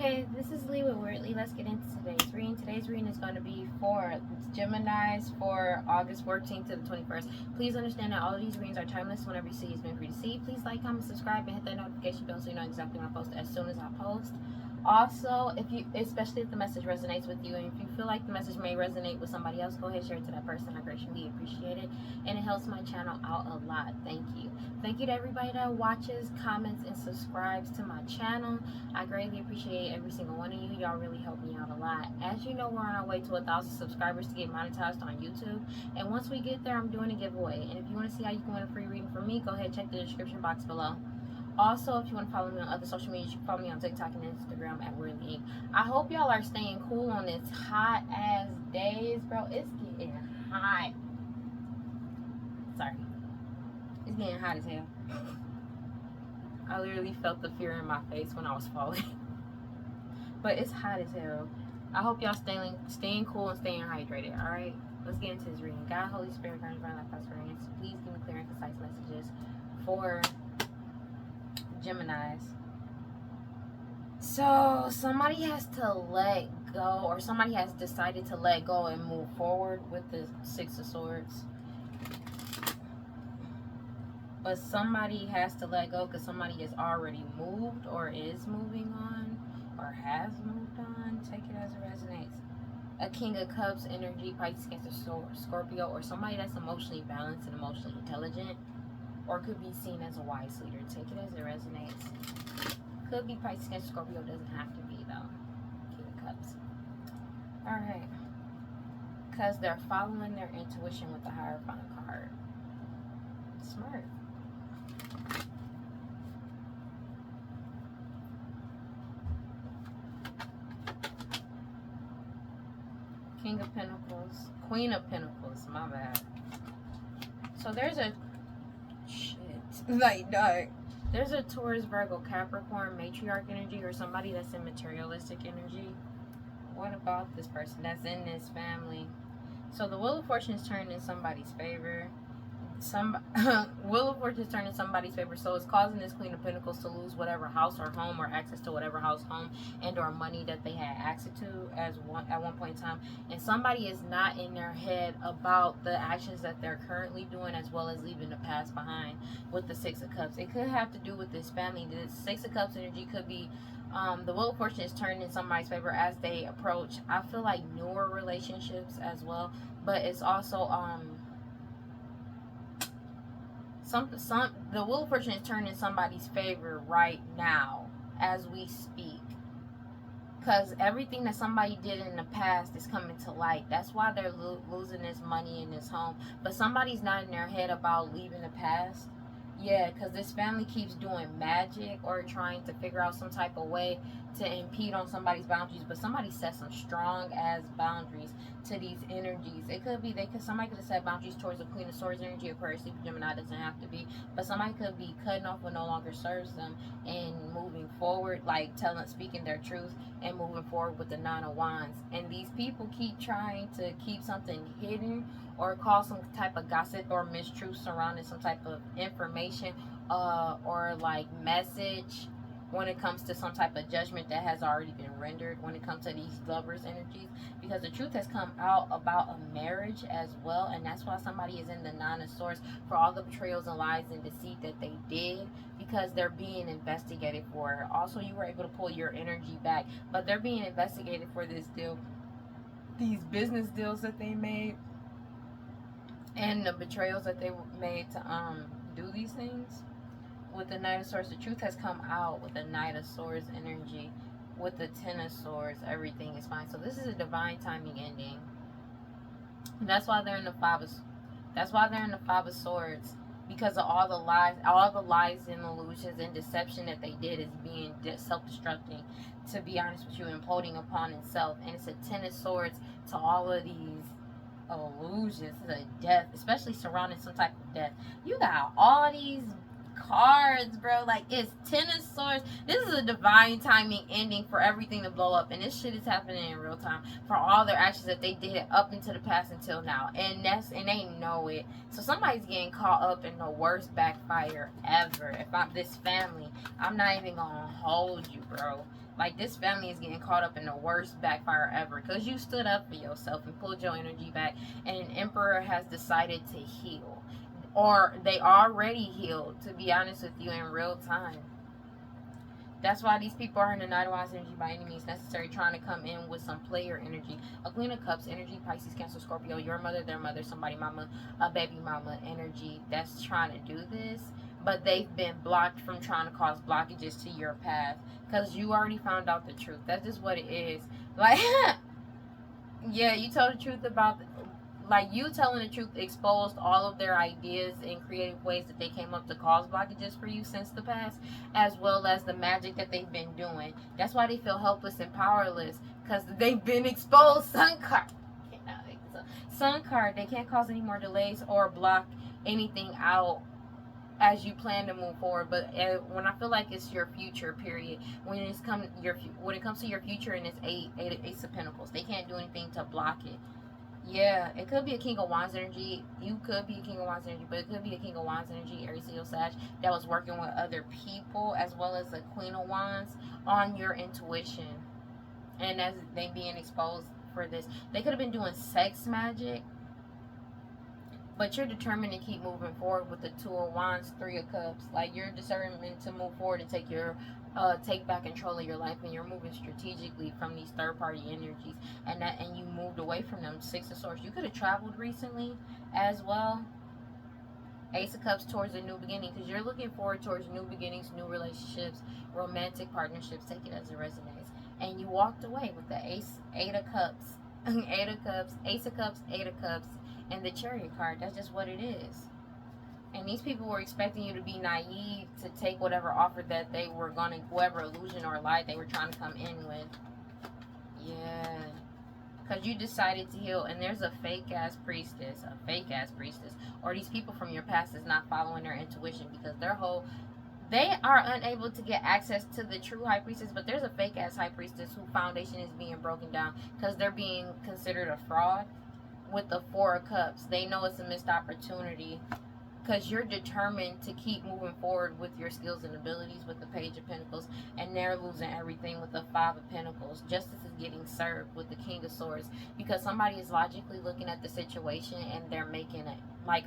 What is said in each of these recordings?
Okay, this is Lee with WeirdLee. Let's get into today's reading. Today's reading is going to be for Geminis for August 14th to the 21st. Please understand that all of these readings are timeless. Whenever you see it's meant for you to see. Please like, comment, subscribe, and hit that notification bell so you know exactly when I post as soon as I post. Also, especially if the message resonates with you, and if you feel like the message may resonate with somebody else, go ahead and share it to that person. I greatly appreciate it, and it helps my channel out a lot. Thank you. Thank you to everybody that watches, comments, and subscribes to my channel. I greatly appreciate every single one of you. Y'all really help me out a lot. As you know, we're on our way to 1,000 subscribers to get monetized on YouTube, and once we get there, I'm doing a giveaway. And if you want to see how you can win a free reading from me, go ahead and check the description box below. Also, if you want to follow me on other social media, you can follow me on TikTok and Instagram at WeirdLee. I hope y'all are staying cool on this hot ass days, bro. It's getting hot. Sorry. It's getting hot as hell. I literally felt the fear in my face when I was falling. But it's hot as hell. I hope y'all staying cool and staying hydrated, alright? Let's get into this reading. God, Holy Spirit, guide my life, prosperity. Please give me clear and concise messages for Geminis. So somebody has to let go, or somebody has decided to let go and move forward with the Six of Swords. But somebody has to let go because somebody has already moved or is moving on or has moved on. Take it as it resonates. A King of Cups energy, Pisces, Cancer, Scorpio, or somebody that's emotionally balanced and emotionally intelligent, or could be seen as a wise leader. Take it as it resonates. Could be Pisces, Cancer, Scorpio. Doesn't have to be, though. King of Cups. Alright. Because they're following their intuition with the Hierophant card. Smart. King of Pentacles. Queen of Pentacles. My bad. So there's a... Shit. Like, dog. There's a Taurus, Virgo, Capricorn, matriarch energy, or somebody that's in materialistic energy. What about this person that's in this family? So the Wheel of Fortune is turning in somebody's favor. Wheel of Fortune is turning in somebody's favor, so it's causing this Queen of Pentacles to lose whatever house or home, or access to whatever house, home, and or money that they had access to at one point in time. And somebody is not in their head about the actions that they're currently doing, as well as leaving the past behind with the Six of Cups. It could have to do with this family. The Six of Cups energy could be the Wheel of Fortune is turning in somebody's favor as they approach, I feel like, newer relationships as well. But it's also the Wheel of Fortune is turning in somebody's favor right now as we speak, because everything that somebody did in the past is coming to light. That's why they're losing this money in this home. But somebody's not in their head about leaving the past. Yeah, because this family keeps doing magic or trying to figure out some type of way to impede on somebody's boundaries. But somebody set some strong ass boundaries to these energies. It could be somebody could have set boundaries towards the Queen of Swords energy. Aquarius, Libra, Gemini, doesn't have to be. But somebody could be cutting off what no longer serves them and moving forward, like speaking their truth and moving forward with the Nine of Wands. And these people keep trying to keep something hidden, or cause some type of gossip or mistruth surrounding some type of information or like message when it comes to some type of judgment that has already been rendered when it comes to these lovers energies, because the truth has come out about a marriage as well. And that's why somebody is in the Nine of Swords for all the betrayals and lies and deceit that they did, because they're being investigated for it. Also, you were able to pull your energy back, but they're being investigated for this deal, these business deals that they made, and the betrayals that they made to do these things. With the Knight of Swords, the truth has come out with the Knight of Swords energy. With the Ten of Swords, everything is fine. So this is a divine timing ending. And that's why they're in the Five of Swords, because of all the lies and illusions and deception that they did is being self-destructing, to be honest with you, imploding upon itself. And it's a Ten of Swords to all of these illusions, to death, especially surrounding some type of death. You got all these cards, bro. Like, it's Ten of Swords. This is a divine timing ending for everything to blow up, and this shit is happening in real time for all their actions that they did up into the past until now, and they know it. So somebody's getting caught up in the worst backfire ever. If I'm this family, I'm not even gonna hold you, bro. Like, this family is getting caught up in the worst backfire ever because you stood up for yourself and pulled your energy back, and an emperor has decided to heal. Or they already healed, to be honest with you, in real time. That's why these people are in the Knight of Wands energy by any means necessary, trying to come in with some player energy. A Queen of Cups energy, Pisces, Cancer, Scorpio, your mother, their mother, somebody mama, a baby mama energy that's trying to do this. But they've been blocked from trying to cause blockages to your path because you already found out the truth. That's just what it is. Like, yeah, you told the truth about like, you telling the truth exposed all of their ideas and creative ways that they came up to cause blockages for you since the past, as well as the magic that they've been doing. That's why they feel helpless and powerless, because they've been exposed. Sun card, they can't cause any more delays or block anything out as you plan to move forward. But when I feel like it's your future period, when it comes to your future and it's Ace of Pentacles, they can't do anything to block it. Yeah, it could be a King of Wands energy. You could be a King of Wands energy, but it could be a King of Wands energy, Aries, Leo, Sag, that was working with other people, as well as a Queen of Wands on your intuition. And as they being exposed for this, they could have been doing sex magic, but you're determined to keep moving forward with the Two of Wands, Three of Cups. Like, you're determined to move forward and take back control of your life, and you're moving strategically from these third-party energies, and you moved away from them. Six of Swords. You could have traveled recently as well. Ace of Cups towards a new beginning, because you're looking forward towards new beginnings, new relationships, romantic partnerships. Take it as it resonates. And you walked away with the Eight of Cups, Eight of Cups, Ace of Cups, Eight of Cups, and the Chariot card. That's just what it is. And these people were expecting you to be naive, to take whatever offer that they were going to, whatever illusion or lie they were trying to come in with. Yeah. Because you decided to heal, and there's a fake-ass priestess, or these people from your past is not following their intuition, because they are unable to get access to the true high priestess, but there's a fake-ass high priestess whose foundation is being broken down because they're being considered a fraud with the Four of Cups. They know it's a missed opportunity, because you're determined to keep moving forward with your skills and abilities with the Page of Pentacles, and they're losing everything with the Five of Pentacles. Justice is getting served with the King of Swords, because somebody is logically looking at the situation and they're making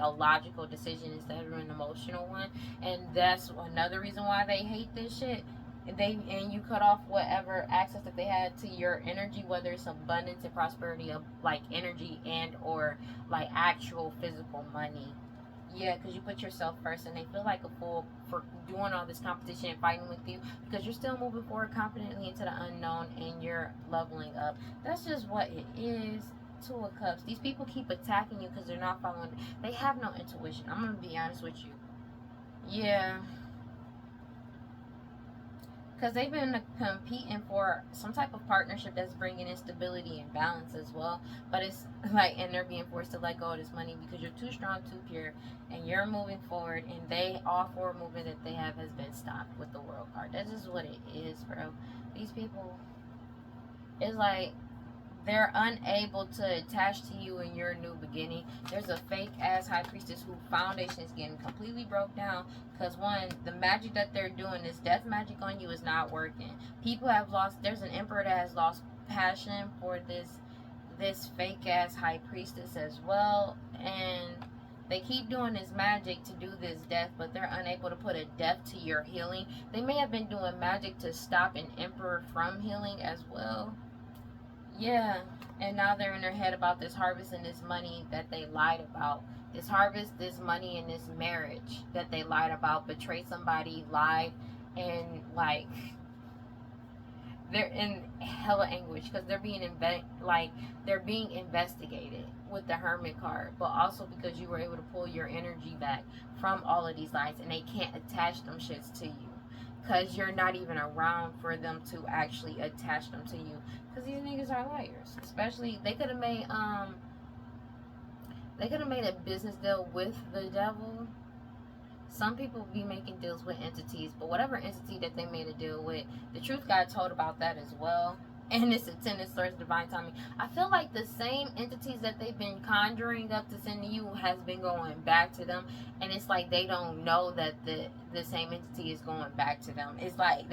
a logical decision instead of an emotional one. And that's another reason why they hate this shit. And you cut off whatever access that they had to your energy, whether it's abundance and prosperity of like energy and or like actual physical money. Yeah, because you put yourself first, and they feel like a fool for doing all this competition and fighting with you, because you're still moving forward confidently into the unknown and you're leveling up. That's just what it is. Two of Cups. These people keep attacking you because they're not following. They have no intuition. I'm going to be honest with you. Yeah. Because they've been competing for some type of partnership that's bringing in stability and balance as well. But it's like, and they're being forced to let go of this money because you're too strong, too pure, and you're moving forward, and all forward movement that they have has been stopped with the World card. That's just what it is, bro. These people, it's like, they're unable to attach to you in your new beginning. There's a fake ass high priestess whose foundation is getting completely broke down because, one, the magic that they're doing, this death magic on you, is not working. People have lost. There's an emperor that has lost passion for this fake ass high priestess as well, and they keep doing this magic to do this death, but they're unable to put a death to your healing. They may have been doing magic to stop an emperor from healing as well. Yeah, and now they're in their head about this harvest and this money that they lied about. This harvest, this money, and this marriage that they lied about, betrayed somebody, lied, and like, they're in hella anguish because they're being investigated with the Hermit card, but also because you were able to pull your energy back from all of these lies, and they can't attach them shits to you. Because you're not even around for them to actually attach them to you. Because these niggas are liars. Especially, they could have made a business deal with the devil. Some people be making deals with entities, but whatever entity that they made a deal with, the truth got told about that as well. And it's a 10 of swords, divine timing. I feel like the same entities that they've been conjuring up to send to you has been going back to them, and it's like they don't know that the same entity is going back to them. It's like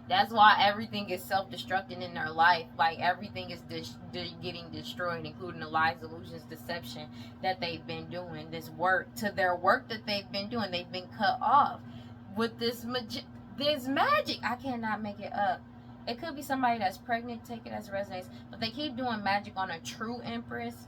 that's why everything is self-destructing in their life. Like everything is getting destroyed, including the lies, illusions, deception that they've been doing. This work to their work that they've been doing, they've been cut off with this magic. I cannot make it up. It could be somebody that's pregnant, take it as resonates, but they keep doing magic on a true empress,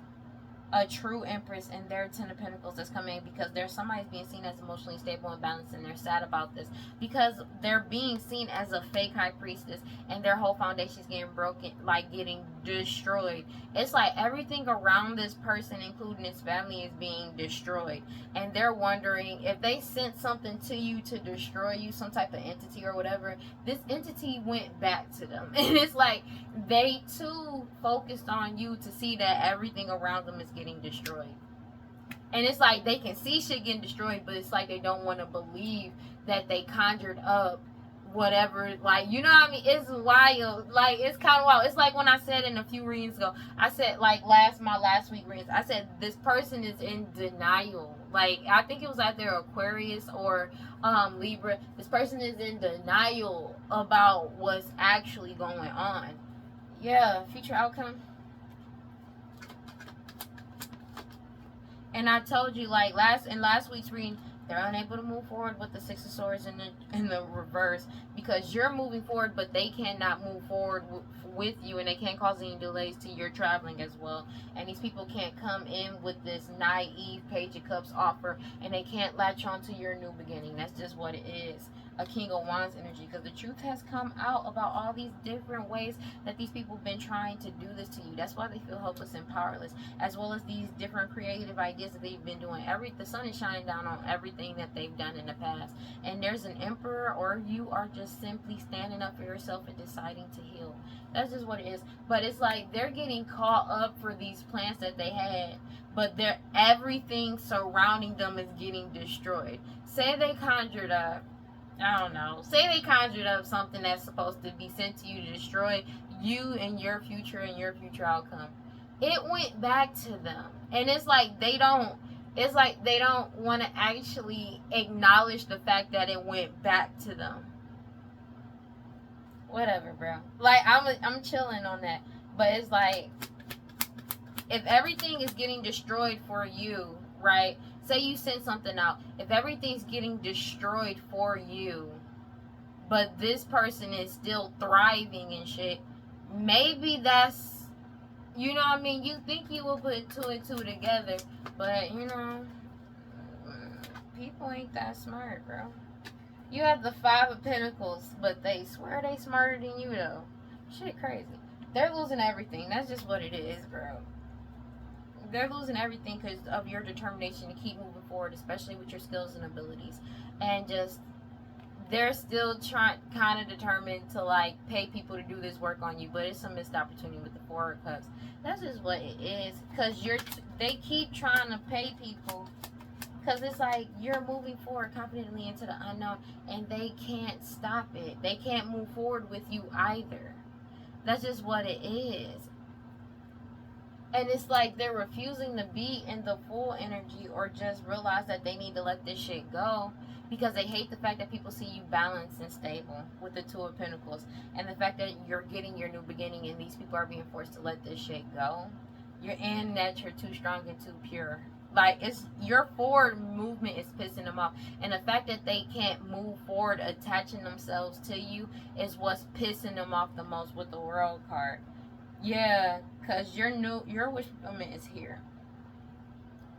and their 10 of pentacles that's coming because there's somebody's being seen as emotionally stable and balanced, and they're sad about this because they're being seen as a fake high priestess, and their whole foundation is getting broken, like getting destroyed. It's like everything around this person, including his family, is being destroyed, and they're wondering if they sent something to you to destroy you, some type of entity or whatever, this entity went back to them. And it's like they too focused on you to see that everything around them is getting destroyed. And it's like they can see shit getting destroyed, but it's like they don't want to believe that they conjured up whatever, like, you know what I mean? It's wild. Like, it's kind of wild. It's like when I said in a few readings ago, I said, like, my last week readings, I said this person is in denial. Like, I think it was either Aquarius or Libra. This person is in denial about what's actually going on. Yeah, future outcome. And I told you, like, last week's reading, they're unable to move forward with the Six of Swords in the reverse because you're moving forward, but they cannot move forward with you, and they can't cause any delays to your traveling as well. And these people can't come in with this naive Page of Cups offer, and they can't latch on to your new beginning. That's just what it is. A King of Wands energy, because the truth has come out about all these different ways that these people have been trying to do this to you. That's why they feel helpless and powerless, as well as these different creative ideas that they've been doing. The sun is shining down on everything that they've done in the past, and there's an emperor, or you are just simply standing up for yourself and deciding to heal. That's just what it is. But it's like they're getting caught up for these plans that they had, but everything surrounding them is getting destroyed. Say they conjured up, I don't know, say they conjured up something that's supposed to be sent to you to destroy you and your future outcome. It went back to them. And it's like they don't want to actually acknowledge the fact that it went back to them. Whatever, bro. Like, I'm chilling on that. But it's like, if everything is getting destroyed for you, right? Say you send something out. If everything's getting destroyed for you, but this person is still thriving and shit, maybe that's, you know what I mean? You think you will put two and two together, but, you know, people ain't that smart, bro. You have the Five of Pentacles, but they swear they smarter than you, though. Shit crazy. They're losing everything. That's just what it is, bro. They're losing everything because of your determination to keep moving forward, especially with your skills and abilities. And just, they're still kind of determined to, like, pay people to do this work on you. But it's a missed opportunity with the Four of Cups. That's just what it is. Because they keep trying to pay people. Because it's like you're moving forward confidently into the unknown, and they can't stop it. They can't move forward with you either. That's just what it is. And it's like they're refusing to be in the full energy or just realize that they need to let this shit go because they hate the fact that people see you balanced and stable with the Two of Pentacles, and the fact that you're getting your new beginning and these people are being forced to let this shit go. That you're too strong and too pure. Like, it's your forward movement is pissing them off, and the fact that they can't move forward attaching themselves to you is what's pissing them off the most with the World card. Yeah, because your wish fulfillment is here,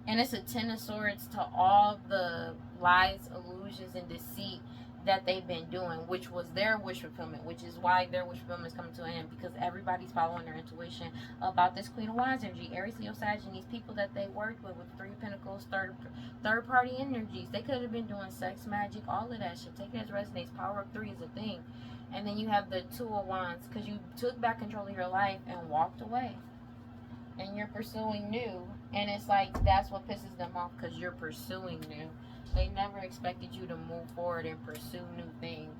and it's a Ten of Swords to all the lies, illusions, and deceit that they've been doing, which was their wish fulfillment, which is why their wish fulfillment is coming to an end, because everybody's following their intuition about this Queen of Wands energy, Aries, Leo, Sag, and these people that they worked with Three of Pentacles, third party energies. They could have been doing sex, magic, all of that shit. Take it as resonates. Power of three is a thing. And then you have the Two of Wands, because you took back control of your life and walked away, and you're pursuing new. And it's like that's what pisses them off, because you're pursuing new. They never expected you to move forward and pursue new things.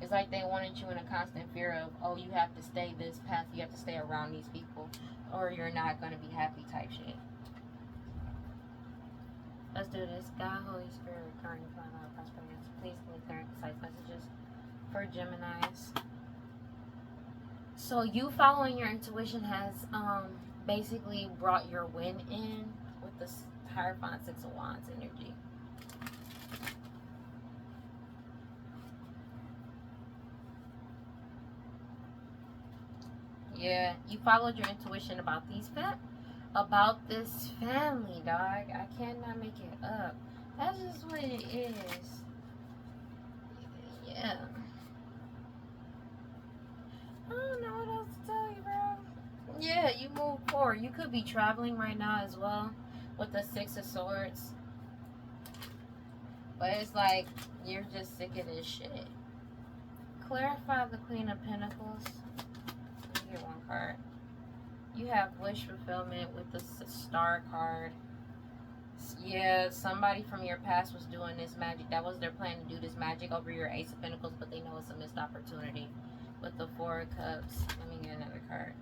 It's like they wanted you in a constant fear of, oh, you have to stay this path, you have to stay around these people, or you're not going to be happy type shit. Let's do this. God, Holy Spirit, recurring plan out prosperity. Please give me clear and concise messages for Geminis. So you following your intuition has basically brought your win in with the Hierophant 6 of Wands energy. Yeah, you followed your intuition about about this family, dog. I cannot make it up. That's just what it is. Yeah. I don't know what else to tell you, bro. Yeah, you move forward. You could be traveling right now as well with the 6 of Swords. But it's like you're just sick of this shit. Clarify the Queen of Pentacles. Let me get one card. You have wish fulfillment with the Star card. Yeah, somebody from your past was doing this magic. That was their plan, to do this magic over your Ace of Pentacles, but they know it's a missed opportunity. With the 4 of Cups. Let me get another card.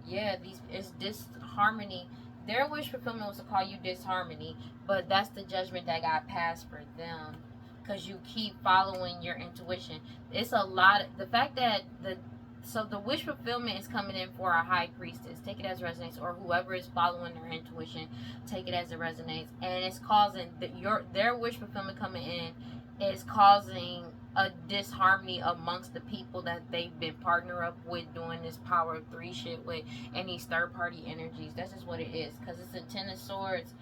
Yeah, it's disharmony. Their wish fulfillment was to call you disharmony, but that's the judgment that got passed for them. Because you keep following your intuition. It's a lot. The fact that the wish fulfillment is coming in for a high priestess. Take it as it resonates, or whoever is following their intuition, take it as it resonates. And it's causing their wish fulfillment coming in is causing a disharmony amongst the people that they've been partner up with doing this power of 3 shit with, and these third party energies. That's just what it is. Because it's a 10 of Swords.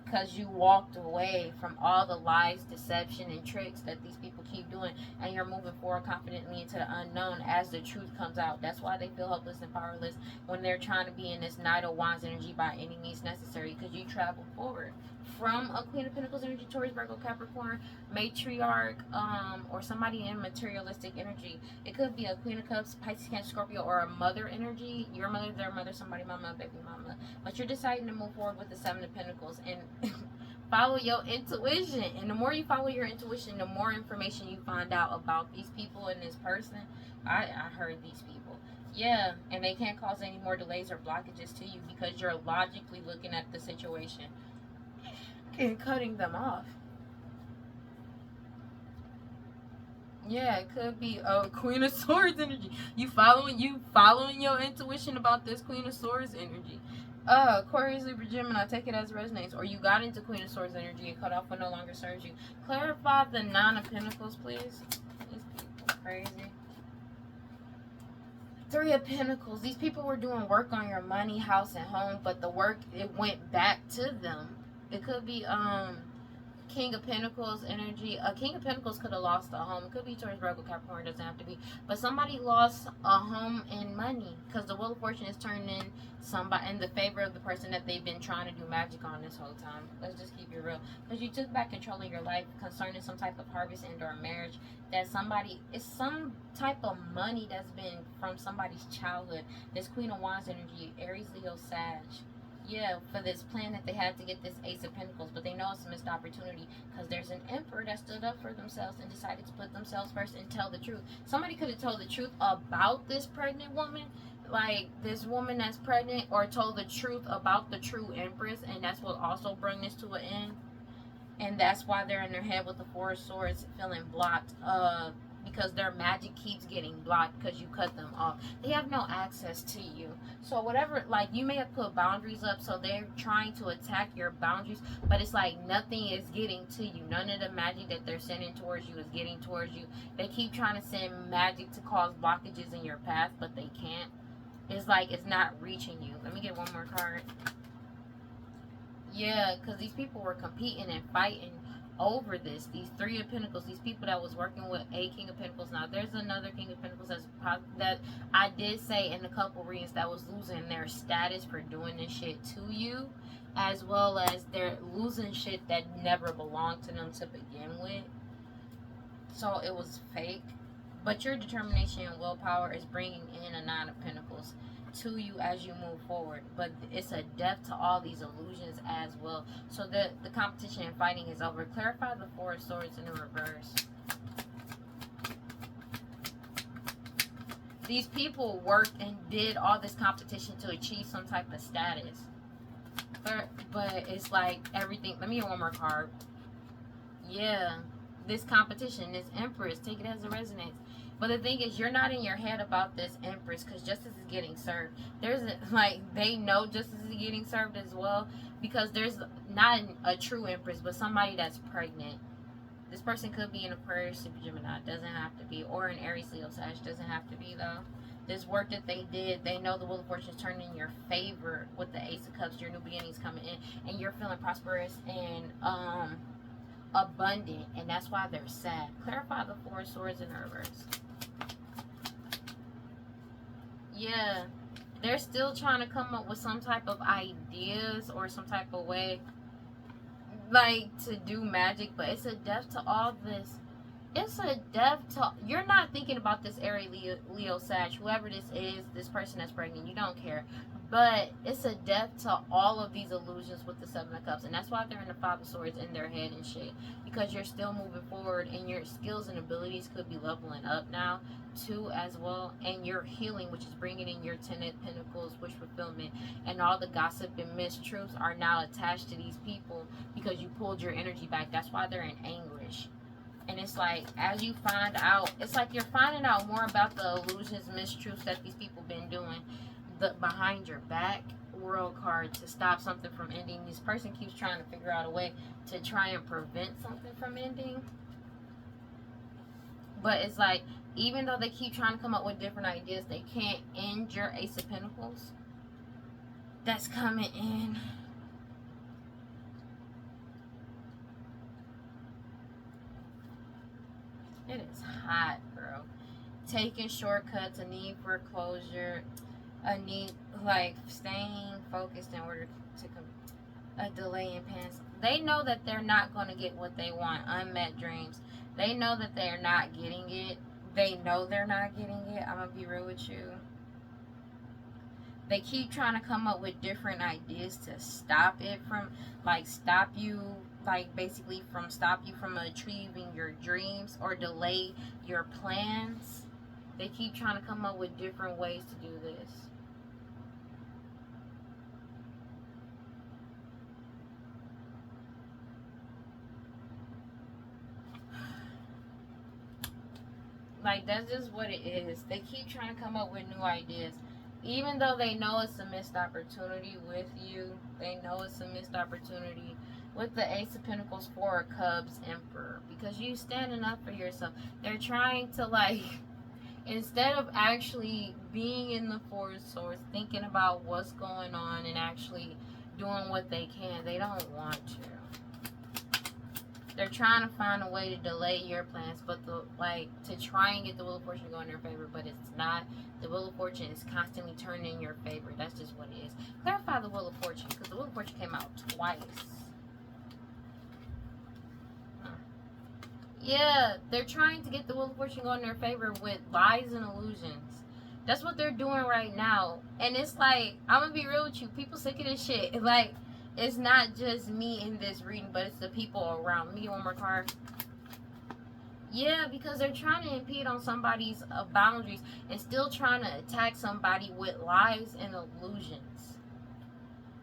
Because you walked away from all the lies, deception, and tricks that these people keep doing, and you're moving forward confidently into the unknown as the truth comes out. That's why they feel helpless and powerless when they're trying to be in this Knight of Wands energy by any means necessary, because you travel forward from a Queen of Pentacles energy, Taurus, Virgo, Capricorn, matriarch, or somebody in materialistic energy. It could be a Queen of Cups, Pisces, Cancer, Scorpio, or a mother energy. Your mother, their mother, somebody, mama, baby mama. But you're deciding to move forward with the 7 of Pentacles and follow your intuition. And the more you follow your intuition, the more information you find out about these people and this person. I heard these people. Yeah, and they can't cause any more delays or blockages to you because you're logically looking at the situation and cutting them off. Yeah, it could be a Queen of Swords energy. You following your intuition about this Queen of Swords energy. Aquarius, Libra, Gemini, take it as it resonates. Or you got into Queen of Swords energy and cut off what no longer serves you. Clarify the 9 of Pentacles, please. These people crazy. 3 of Pentacles. These people were doing work on your money, house, and home, but the work, it went back to them. It could be King of Pentacles energy. A King of Pentacles could have lost a home. It could be Taurus, Virgo, Capricorn. It doesn't have to be. But somebody lost a home and money because the Wheel of Fortune is turning in somebody in the favor of the person that they've been trying to do magic on this whole time. Let's just keep it real. Because you took back control of your life concerning some type of harvest and or marriage. That somebody, it's some type of money that's been from somebody's childhood. This Queen of Wands energy, Aries, Leo, Sag. Yeah, for this plan that they had to get this Ace of Pentacles, but they know it's a missed opportunity because there's an emperor that stood up for themselves and decided to put themselves first and tell the truth. Somebody could have told the truth about this pregnant woman, like this woman that's pregnant, or told the truth about the true empress, and that's what also bring this to an end. And that's why they're in their head with the 4 of Swords feeling blocked, because their magic keeps getting blocked because you cut them off. They have no access to you. So whatever, like you may have put boundaries up, so they're trying to attack your boundaries, but it's like nothing is getting to you. None of the magic that they're sending towards you is getting towards you. They keep trying to send magic to cause blockages in your path, but they can't. It's like it's not reaching you. Let me get one more card. Yeah, because these people were competing and fighting over this. These 3 of Pentacles, these people that was working with a King of Pentacles. Now there's another King of Pentacles that I did say in a couple readings that was losing their status for doing this shit to you, as well as they're losing shit that never belonged to them to begin with. So it was fake, but your determination and willpower is bringing in a 9 of Pentacles to you as you move forward. But it's a death to all these illusions as well. So the competition and fighting is over. Clarify the 4 of Swords in the reverse. These people worked and did all this competition to achieve some type of status. But it's like everything. Let me get one more card. Yeah. This competition, this Empress, take it as a resonance. But the thing is, you're not in your head about this Empress because justice is getting served. They know justice is getting served as well, because there's not a true Empress, but somebody that's pregnant. This person could be an Aquarius, Super Gemini, doesn't have to be, or an Aries, Leo, Sag, doesn't have to be though. This work that they did, they know the Wheel of Fortune is turning in your favor with the Ace of Cups. Your new beginnings coming in, and you're feeling prosperous and abundant, and that's why they're sad. Clarify the Four of Swords in reverse. Yeah, they're still trying to come up with some type of ideas or some type of way, like, to do magic, but it's a death to all this. It's a death to, you're not thinking about this Aries, Leo, Sag, whoever this is, this person that's pregnant, you don't care. But it's a death to all of these illusions with the Seven of Cups. And that's why they're in the Five of Swords in their head and shit. Because you're still moving forward, and your skills and abilities could be leveling up now too as well. And you're healing, which is bringing in your Ten of Pentacles, wish fulfillment. And all the gossip and mistruths are now attached to these people because you pulled your energy back. That's why they're in anguish. And it's like, as you find out, it's like you're finding out more about the illusions, mistruths that these people been doing. The behind your back World card to stop something from ending. This person keeps trying to figure out a way to try and prevent something from ending. But it's like, even though they keep trying to come up with different ideas, they can't end your Ace of Pentacles that's coming in. It is hot, bro. Taking shortcuts, a need for closure, a need, like, staying focused in order to a delay in plans. They know that they're not going to get what they want. Unmet dreams. They know that they're not getting it. They know they're not getting it. I'm going to be real with you. They keep trying to come up with different ideas to stop it from, like, stop you from achieving your dreams or delay your plans. They keep trying to come up with different ways to do this. Like, that's just what it is. They keep trying to come up with new ideas. Even though they know it's a missed opportunity with you. They know it's a missed opportunity with the Ace of Pentacles, Four of Cups, Emperor. Because you standing up for yourself. They're trying to, like, instead of actually being in the Four of Swords, thinking about what's going on and actually doing what they can, they don't want to. They're trying to find a way to delay your plans, but to try and get the Wheel of Fortune to go in their favor, but it's not. The Wheel of Fortune is constantly turning in your favor. That's just what it is. Clarify the Wheel of Fortune, because the Wheel of Fortune came out twice. Yeah, they're trying to get the Wheel of Fortune to go in their favor with lies and illusions. That's what they're doing right now. And it's like, I'm going to be real with you. People sick of this shit. Like, it's not just me in this reading, but it's the people around. Let me get one more card. Yeah, because they're trying to impede on somebody's boundaries and still trying to attack somebody with lies and illusions.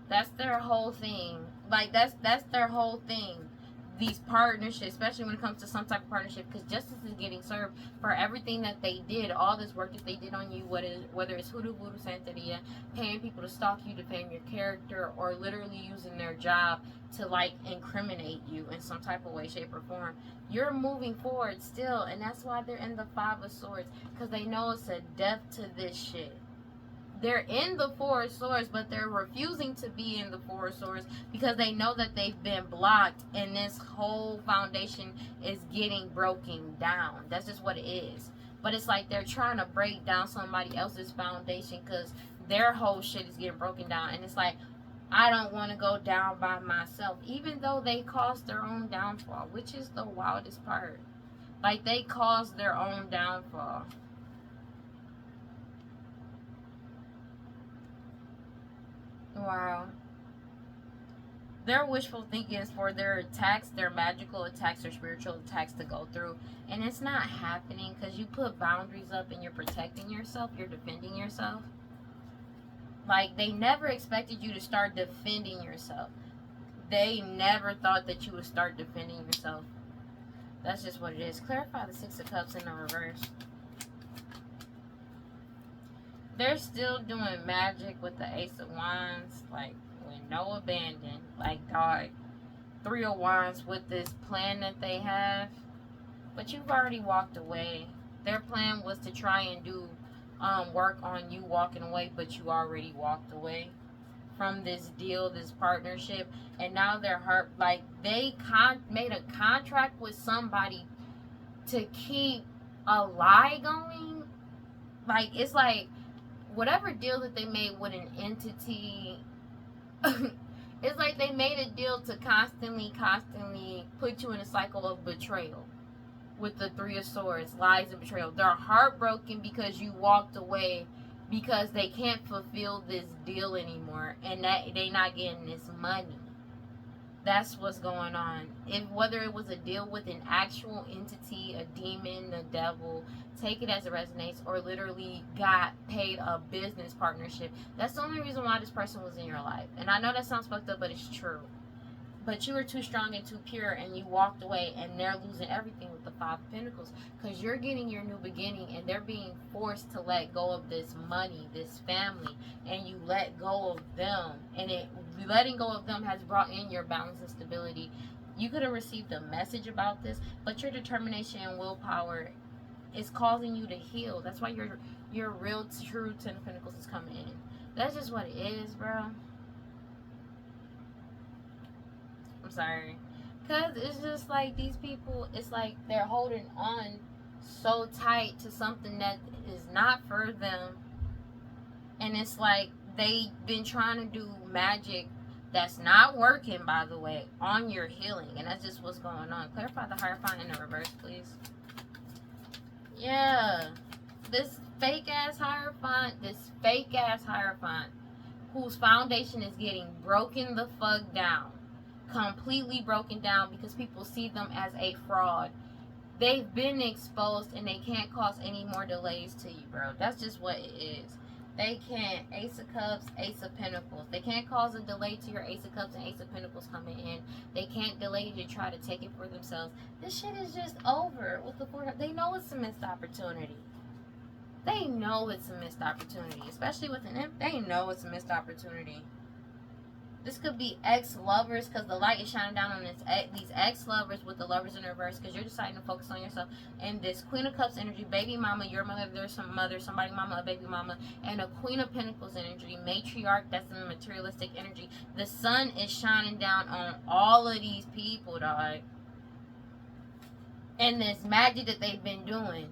That's their whole thing. Like, that's their whole thing. These partnerships, especially when it comes to some type of partnership, because justice is getting served for everything that they did, all this work that they did on you, whether it's hoodoo, voodoo, santeria, paying people to stalk you, defame your character, or literally using their job to, like, incriminate you in some type of way, shape, or form. You're moving forward still, and that's why they're in the Five of Swords, because they know it's a death to this shit. They're in the Four of Swords, but they're refusing to be in the Four of Swords because they know that they've been blocked and this whole foundation is getting broken down. That's just what it is. But it's like they're trying to break down somebody else's foundation because their whole shit is getting broken down. And it's like, I don't want to go down by myself, even though they caused their own downfall, which is the wildest part. Like, they caused their own downfall. Wow. Their wishful thinking is for their attacks, their magical attacks, their spiritual attacks to go through. And it's not happening because you put boundaries up and you're protecting yourself, you're defending yourself. Like, they never expected you to start defending yourself. They never thought that you would start defending yourself. That's just what it is. Clarify the Six of Cups in the reverse. They're still doing magic with the Ace of Wands, like, with no abandon. Like, dog, Three of Wands with this plan that they have. But you've already walked away. Their plan was to try and do work on you walking away, but you already walked away from this deal, this partnership. And now they're hurt. Like, they made a contract with somebody to keep a lie going. Like, it's like, whatever deal that they made with an entity, it's like they made a deal to constantly put you in a cycle of betrayal with the Three of Swords, lies and betrayal. They're heartbroken because you walked away, because they can't fulfill this deal anymore, and that they not getting this money. That's what's going on. Whether it was a deal with an actual entity, a demon, the devil, take it as it resonates, or literally got paid a business partnership. That's the only reason why this person was in your life. And I know that sounds fucked up, but it's true. But you were too strong and too pure, and you walked away, and they're losing everything with the Five of Pentacles, because you're getting your new beginning, and they're being forced to let go of this money, this family, and you let go of them, and letting go of them has brought in your balance and stability. You could have received a message about this, but your determination and willpower is causing you to heal. That's why your real true Ten of Pentacles is coming in. That's just what it is, bro. Sorry, because it's just like these people, it's like they're holding on so tight to something that is not for them, and it's like they've been trying to do magic that's not working, by the way, on your healing, and that's just what's going on. Clarify the Hierophant in the reverse, please. Yeah, this fake ass Hierophant, whose foundation is getting broken the fuck down, completely broken down, because people see them as a fraud. They've been exposed, and they can't cause any more delays to you, bro. That's just what it is. They can't. Ace of Cups, Ace of Pentacles. They can't cause a delay to your Ace of Cups and Ace of Pentacles coming in. They can't delay you to try to take it for themselves. This shit is just over with the Four. They know it's a missed opportunity. They know it's a missed opportunity, especially with an imp. They know it's a missed opportunity. This could be ex-lovers, because the light is shining down on these ex-lovers with the Lovers in reverse, because you're deciding to focus on yourself. And this Queen of Cups energy, baby mama, your mother, there's some mother, somebody mama, a baby mama, and a Queen of Pentacles energy, matriarch, that's in the materialistic energy. The sun is shining down on all of these people, dog. And this magic that they've been doing.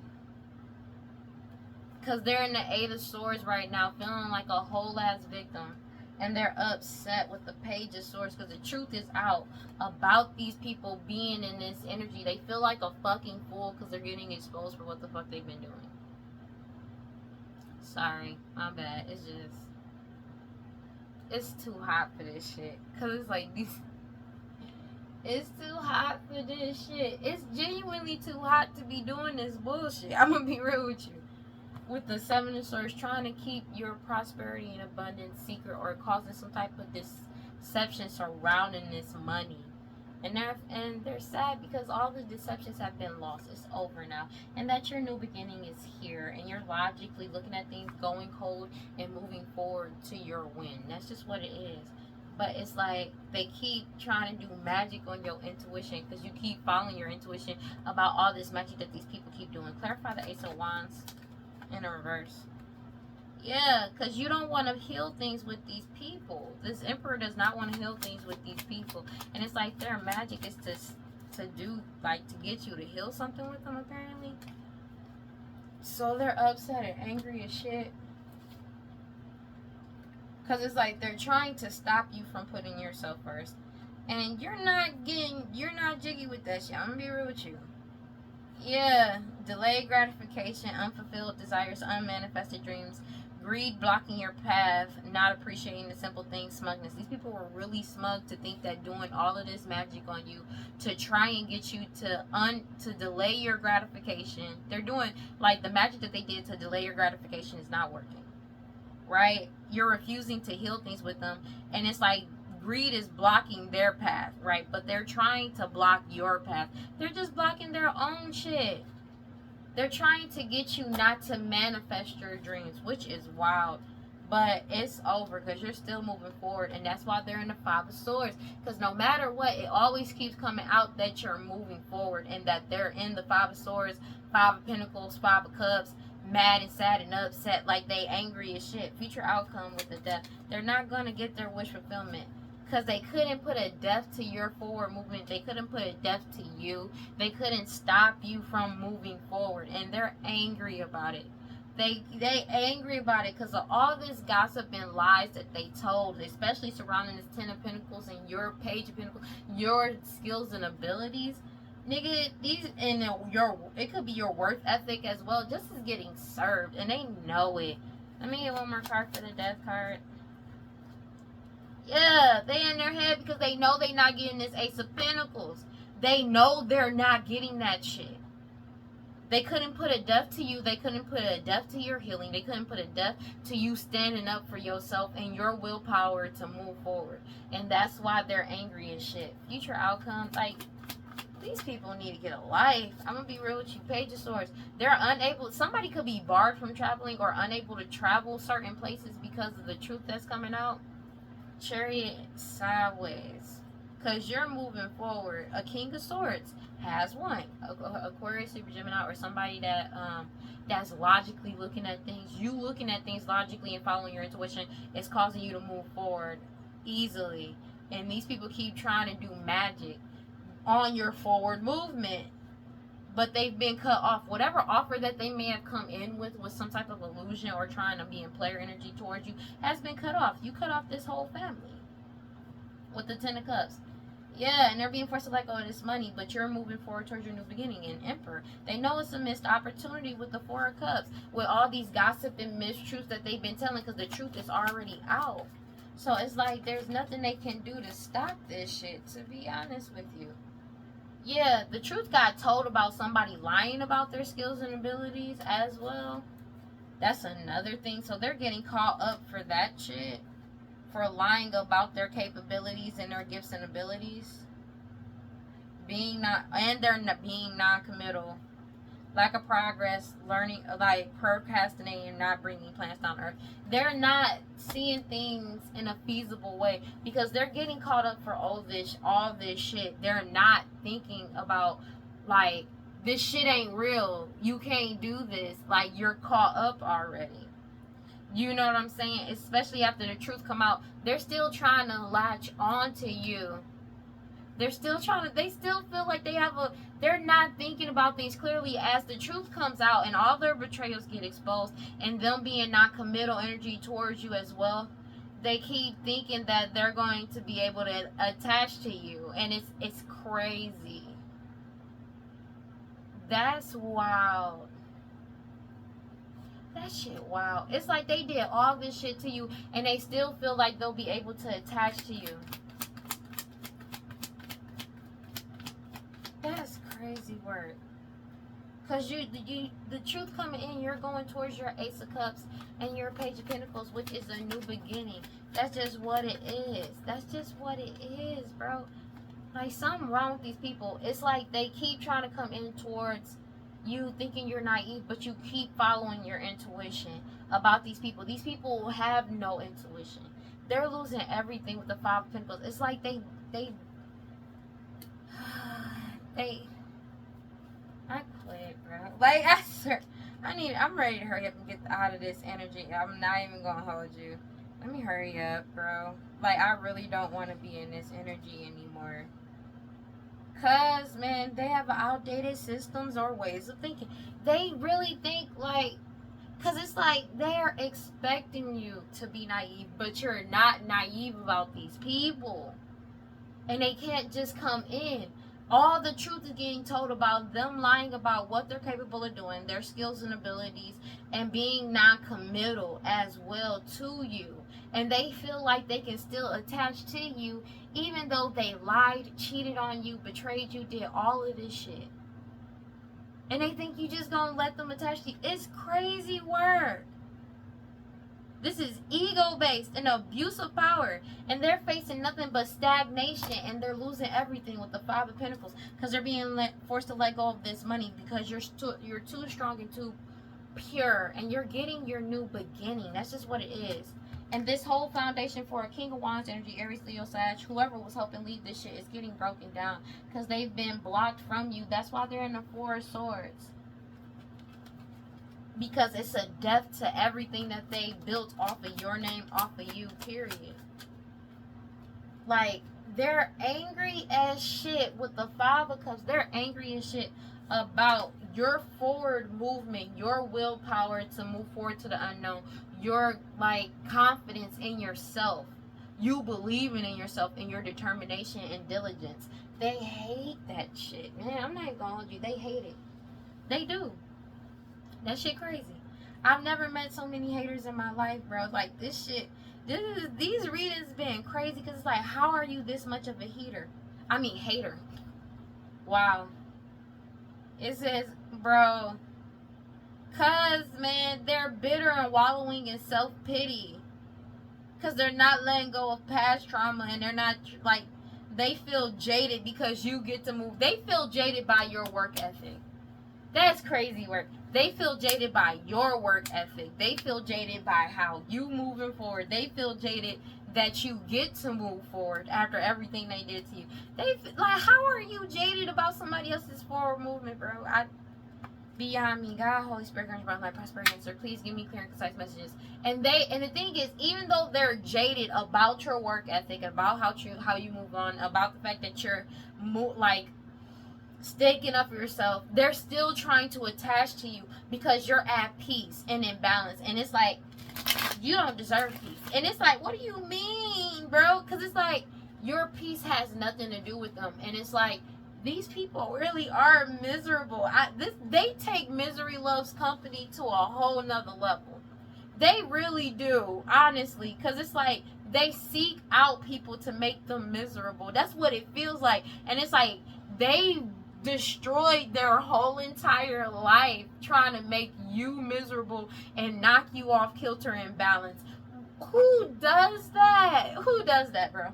Because they're in the Eight of Swords right now, feeling like a whole ass victim. And they're upset with the Page of Swords, because the truth is out about these people being in this energy. They feel like a fucking fool because they're getting exposed for what the fuck they've been doing. Sorry, my bad. It's too hot for this shit. Because it's like these... It's too hot for this shit. It's genuinely too hot to be doing this bullshit. I'm going to be real with you. With the Seven of Swords, trying to keep your prosperity and abundance secret, or causing some type of deception surrounding this money. And they're sad because all the deceptions have been lost. It's over now. And that your new beginning is here. And you're logically looking at things, going cold, and moving forward to your win. That's just what it is. But it's like they keep trying to do magic on your intuition, because you keep following your intuition about all this magic that these people keep doing. Clarify the Ace of Wands in a reverse. Yeah, because you don't want to heal things with these people. This Emperor does not want to heal things with these people. And it's like their magic is to do, like, to get you to heal something with them, apparently. So they're upset and angry as shit. Because it's like they're trying to stop you from putting yourself first. And you're not jiggy with that shit. I'm going to be real with you. Yeah, delayed gratification, unfulfilled desires, unmanifested dreams, Greed blocking your path, not appreciating the simple things, smugness. These people were really smug to think that doing all of this magic on you to try and get you to delay your gratification. They're doing like the magic that they did to delay your gratification is not working. Right? You're refusing to heal things with them, and it's like greed is blocking their path, right? But they're trying to block your path. They're just blocking their own shit. They're trying to get you not to manifest your dreams, which is wild. But it's over because you're still moving forward. And that's why they're in the Five of Swords. Because no matter what, it always keeps coming out that you're moving forward. And that they're in the Five of Swords, Five of Pentacles, Five of Cups, mad and sad and upset. Like they angry as shit. Future outcome with the death. They're not going to get their wish fulfillment. Because they couldn't put a death to your forward movement. They couldn't put a death to you. They couldn't stop you from moving forward. And they're angry about it. They angry about it because of all this gossip and lies that they told, especially surrounding this Ten of Pentacles and your Page of Pentacles, your skills and abilities. Nigga, these and it could be your worth ethic as well. Just is getting served. And they know it. Let me get one more card for the death card. Yeah, they in their head because they know they not getting this Ace of Pentacles. They know they're not getting that shit. They couldn't put a death to you. They couldn't put a death to your healing. They couldn't put a death to you standing up for yourself and your willpower to move forward. And that's why they're angry and shit. Future outcomes, like, these people need to get a life. I'm going to be real with you. Page of Swords. They're unable, somebody could be barred from traveling or unable to travel certain places because of the truth that's coming out. Chariot sideways, because you're moving forward. A King of Swords has one. Aquarius, Super Gemini, or somebody that that's logically looking at things. You looking at things logically and following your intuition is causing you to move forward easily. And these people keep trying to do magic on your forward movement, but they've been cut off. Whatever offer that they may have come in with some type of illusion or trying to be in player energy towards you has been cut off. You cut off this whole family with the Ten of Cups. Yeah, and they're being forced to let go of this money, but you're moving forward towards your new beginning. And Emperor, they know it's a missed opportunity with the Four of Cups, with all these gossip and mistruths that they've been telling, because the truth is already out. So it's like there's nothing they can do to stop this shit, to be honest with you. Yeah, the truth got told about somebody lying about their skills and abilities as well. That's another thing. So they're getting caught up for that shit. For lying about their capabilities and their gifts and abilities. Being non-committal. Lack of progress, learning, like procrastinating, not bringing plans down to earth. They're not seeing things in a feasible way because they're getting caught up for all this shit. They're not thinking about, like, this shit ain't real. You can't do this. Like, you're caught up already. You know what I'm saying? Especially after the truth come out, they're still trying to latch on to you. They still feel like they're not thinking about things clearly as the truth comes out and all their betrayals get exposed and them being non-committal energy towards you as well. They keep thinking that they're going to be able to attach to you, and it's crazy. That's wild. That shit wild. It's like they did all this shit to you and they still feel like they'll be able to attach to you. That's crazy work. Because the truth coming in, you're going towards your Ace of Cups and your Page of Pentacles, which is a new beginning. That's just what it is. That's just what it is, bro. Like, something wrong with these people. It's like they keep trying to come in towards you thinking you're naive, but you keep following your intuition about these people. These people have no intuition. They're losing everything with the Five of Pentacles. It's like they I quit, bro. Like, I swear, I'm ready to hurry up and get out of this energy. I'm not even gonna hold you. Let me hurry up, bro. Like, I really don't want to be in this energy anymore. Cause, man, they have outdated systems or ways of thinking. They really think, like, cause it's like they're expecting you to be naive, but you're not naive about these people. And they can't just come in. All the truth is getting told about them, lying about what they're capable of doing, their skills and abilities, and being non-committal as well to you. And they feel like they can still attach to you even though they lied, cheated on you, betrayed you, did all of this shit. And they think you just gonna let them attach to you. It's crazy work. This is ego-based and abuse of power. And they're facing nothing but stagnation. And they're losing everything with the Five of Pentacles. Because they're being forced to let go of this money. Because you're too strong and too pure. And you're getting your new beginning. That's just what it is. And this whole foundation for a King of Wands energy, Aries, Leo, Sag, whoever was helping lead this shit is getting broken down. Because they've been blocked from you. That's why they're in the Four of Swords. Because it's a death to everything that they built off of your name, off of you, period. Like, they're angry as shit with the Five of Cups. They're angry as shit about your forward movement, your willpower to move forward to the unknown, your, like, confidence in yourself, you believing in yourself, and your determination and diligence. They hate that shit, man. I'm not even gonna hold you. They hate it. They do. That shit crazy. I've never met so many haters in my life, bro. Like, this shit, these readings been crazy, because it's like, how are you this much of a hater? Wow. It says, bro, cause, man, they're bitter and wallowing in self-pity. Because they're not letting go of past trauma, and they're not, like, they feel jaded because you get to move. They feel jaded by your work ethic. That's crazy work. They feel jaded by your work ethic. They feel jaded by how you moving forward. They feel jaded that you get to move forward after everything they did to you. Like, how are you jaded about somebody else's forward movement, bro? Beyond me, God, Holy Spirit, grant your life, prosperity, answer. Please give me clear and concise messages. And the thing is, even though they're jaded about your work ethic, about how you move on, about the fact that you're sticking up for yourself, they're still trying to attach to you because you're at peace and in balance. And it's like, you don't deserve peace. And it's like, what do you mean, bro? Because it's like, your peace has nothing to do with them. And it's like, these people really are miserable. They take misery loves company to a whole nother level. They really do, honestly. Because it's like, they seek out people to make them miserable. That's what it feels like. And it's like, they destroyed their whole entire life trying to make you miserable and knock you off kilter and balance. Who does that? Who does that, bro?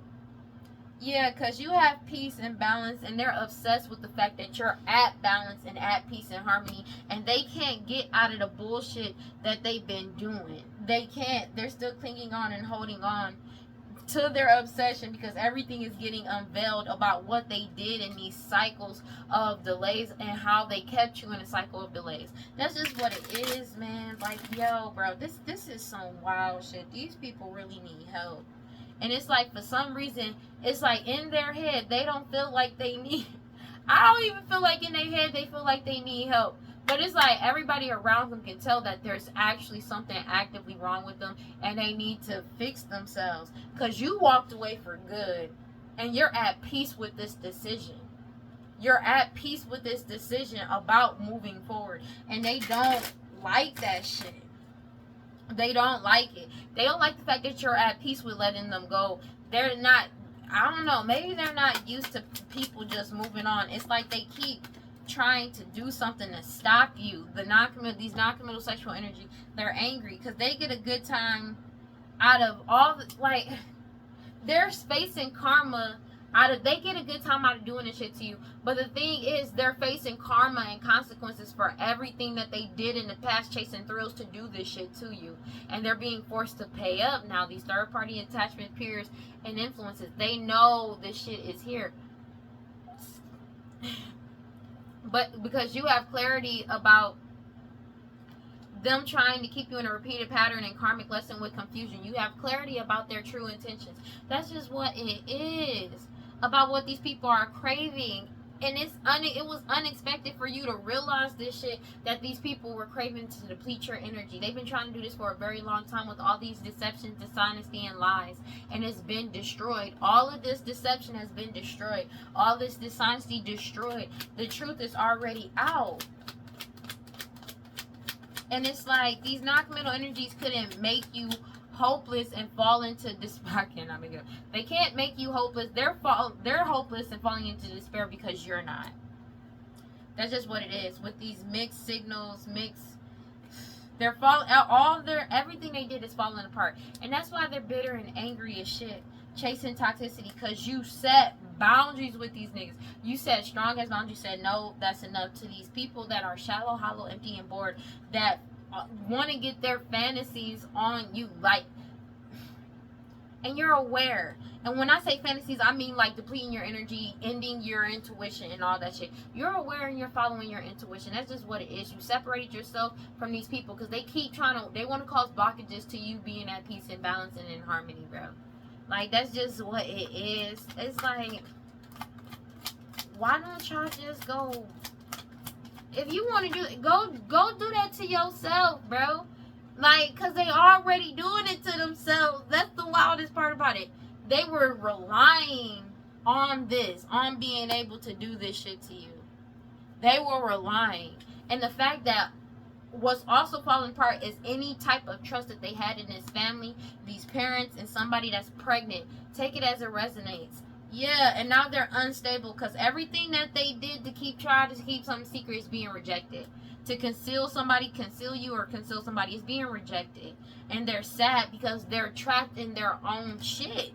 Yeah, because you have peace and balance, and they're obsessed with the fact that you're at balance and at peace and harmony, and they can't get out of the bullshit that they've been doing. They can't. They're still clinging on and holding on to their obsession because everything is getting unveiled about what they did in these cycles of delays and how they kept you in a cycle of delays. That's just what it is, man. Like, yo, bro, this is some wild shit. These people really need help. And it's like, for some reason, it's like in their head, they don't feel like they need, I don't even feel like in their head they feel like they need help. But it's like everybody around them can tell that there's actually something actively wrong with them and they need to fix themselves. Because you walked away for good and you're at peace with this decision. You're at peace with this decision about moving forward. And they don't like that shit. They don't like it. They don't like the fact that you're at peace with letting them go. They're not, I don't know, maybe they're not used to people just moving on. It's like they keep trying to do something to stop you. These non-committal sexual energy, they're angry because they get a good time out of all the, like, their space and karma they get a good time out of doing this shit to you. But the thing is, they're facing karma and consequences for everything that they did in the past, chasing thrills to do this shit to you. And they're being forced to pay up now. These third-party attachment, peers, and influences, they know this shit is here. But because you have clarity about them trying to keep you in a repeated pattern and karmic lesson with confusion, you have clarity about their true intentions. That's just what it is. About what these people are craving And it was unexpected for you to realize this shit, that these people were craving to deplete your energy. They've been trying to do this for a very long time with all these deceptions, dishonesty, and lies, and it's been destroyed. All of this deception has been destroyed. All this dishonesty destroyed. The truth is already out. And it's like these non-committal energies couldn't make you hopeless and fall into despair. They can't make you hopeless. They're hopeless and falling into despair because you're not. That's just what it is. With these mixed signals, everything they did is falling apart. And that's why they're bitter and angry as shit, chasing toxicity, because you set boundaries with these niggas. You set strong as boundaries. You said, no, that's enough, to these people that are shallow, hollow, empty, and bored, that want to get their fantasies on you, like, and you're aware. And when I say fantasies, I mean like depleting your energy, ending your intuition, and all that shit. You're aware and you're following your intuition. That's just what it is. You separated yourself from these people because they keep they want to cause blockages to you being at peace and balance and in harmony, bro. Like, that's just what it is. It's like, why don't y'all just go? If you want to do it, go do that to yourself, bro. Like, because they already doing it to themselves. That's the wildest part about it. They were relying on this, on being able to do this shit to you. They were relying. And the fact that what's also falling apart is any type of trust that they had in this family, these parents, and somebody that's pregnant. Take it as it resonates. Yeah, and now they're unstable because everything that they did to try to keep something secret is being rejected. To conceal you or conceal somebody is being rejected. And they're sad because they're trapped in their own shit.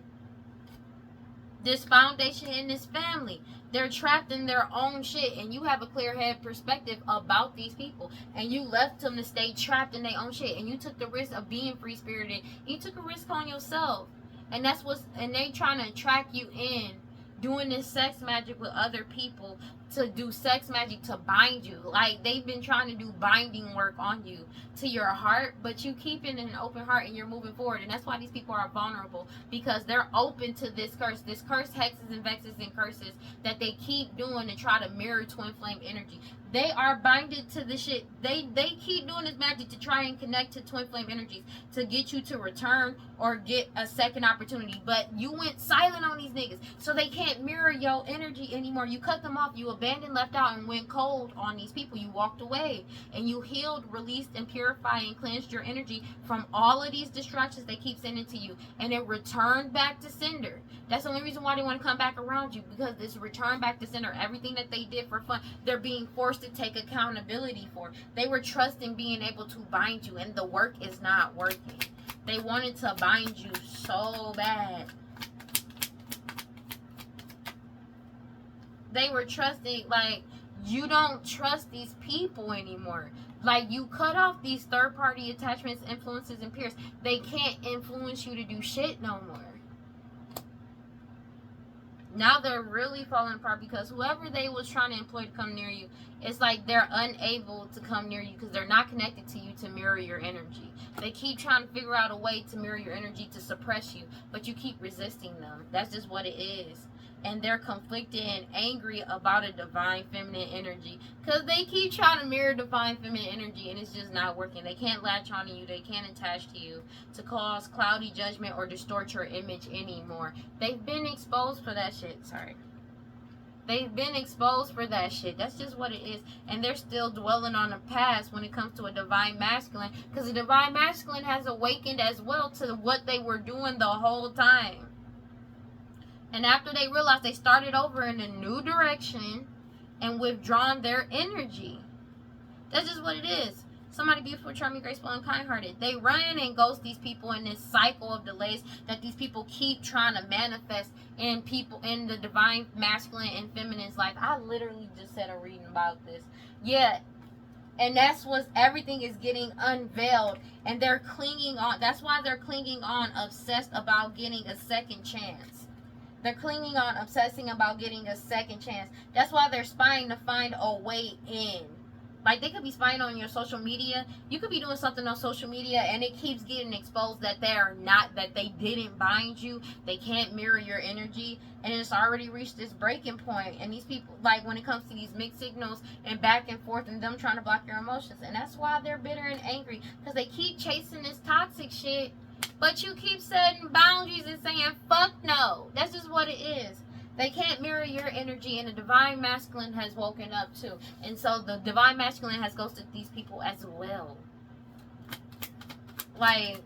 This foundation in this family, they're trapped in their own shit, and you have a clear head perspective about these people, and you left them to stay trapped in their own shit, and you took the risk of being free spirited. You took a risk on yourself. And and they trying to attract you in, doing this sex magic with other people, to do sex magic to bind you. Like, they've been trying to do binding work on you to your heart, but you keep it in an open heart and you're moving forward. And that's why these people are vulnerable, because they're open to this curse, hexes and vexes and curses that they keep doing to try to mirror twin flame energy. They are binded to the shit. They keep doing this magic to try and connect to twin flame energies to get you to return or get a second opportunity. But you went silent on these niggas, so they can't mirror your energy anymore. You cut them off. You abandoned, left out, and went cold on these people. You walked away, and you healed, released, and purified and cleansed your energy from all of these distractions they keep sending to you, and it returned back to sender. That's the only reason why they want to come back around you, because it's returned back to sender. Everything that they did for fun, they're being forced to take accountability for. They were trusting being able to bind you, and the work is not working. They wanted to bind you so bad. They were trusting, like, you don't trust these people anymore. Like, you cut off these third-party attachments, influences, and peers. They can't influence you to do shit no more. Now they're really falling apart because whoever they was trying to employ to come near you, it's like they're unable to come near you because they're not connected to you to mirror your energy. They keep trying to figure out a way to mirror your energy to suppress you, but you keep resisting them. That's just what it is. And they're conflicted and angry about a divine feminine energy because they keep trying to mirror divine feminine energy, and it's just not working. They can't latch on to you. They can't attach to you to cause cloudy judgment or distort your image anymore. They've been exposed for that shit. They've been exposed for that shit. That's just what it is. And they're still dwelling on the past when it comes to a divine masculine, because the divine masculine has awakened as well to what they were doing the whole time. And after they realized, they started over in a new direction and withdrawn their energy. That's just what it is. Somebody beautiful, charming, graceful, and kind-hearted. They run and ghost these people in this cycle of delays that these people keep trying to manifest in people, in the divine masculine and feminine's life. I literally just said a reading about this. Yeah. And that's what everything is getting unveiled. And they're clinging on. That's why they're clinging on, obsessed about getting a second chance. They're clinging on, obsessing about getting a second chance. That's why they're spying to find a way in. Like, they could be spying on your social media. You could be doing something on social media and it keeps getting exposed that they didn't bind you. They can't mirror your energy. And it's already reached this breaking point. And these people, like, when it comes to these mixed signals and back and forth and them trying to block your emotions. And that's why they're bitter and angry. Because they keep chasing this toxic shit. But you keep setting boundaries and saying, fuck no. That's just what it is. They can't mirror your energy, and the divine masculine has woken up too. And so the divine masculine has ghosted these people as well. Like,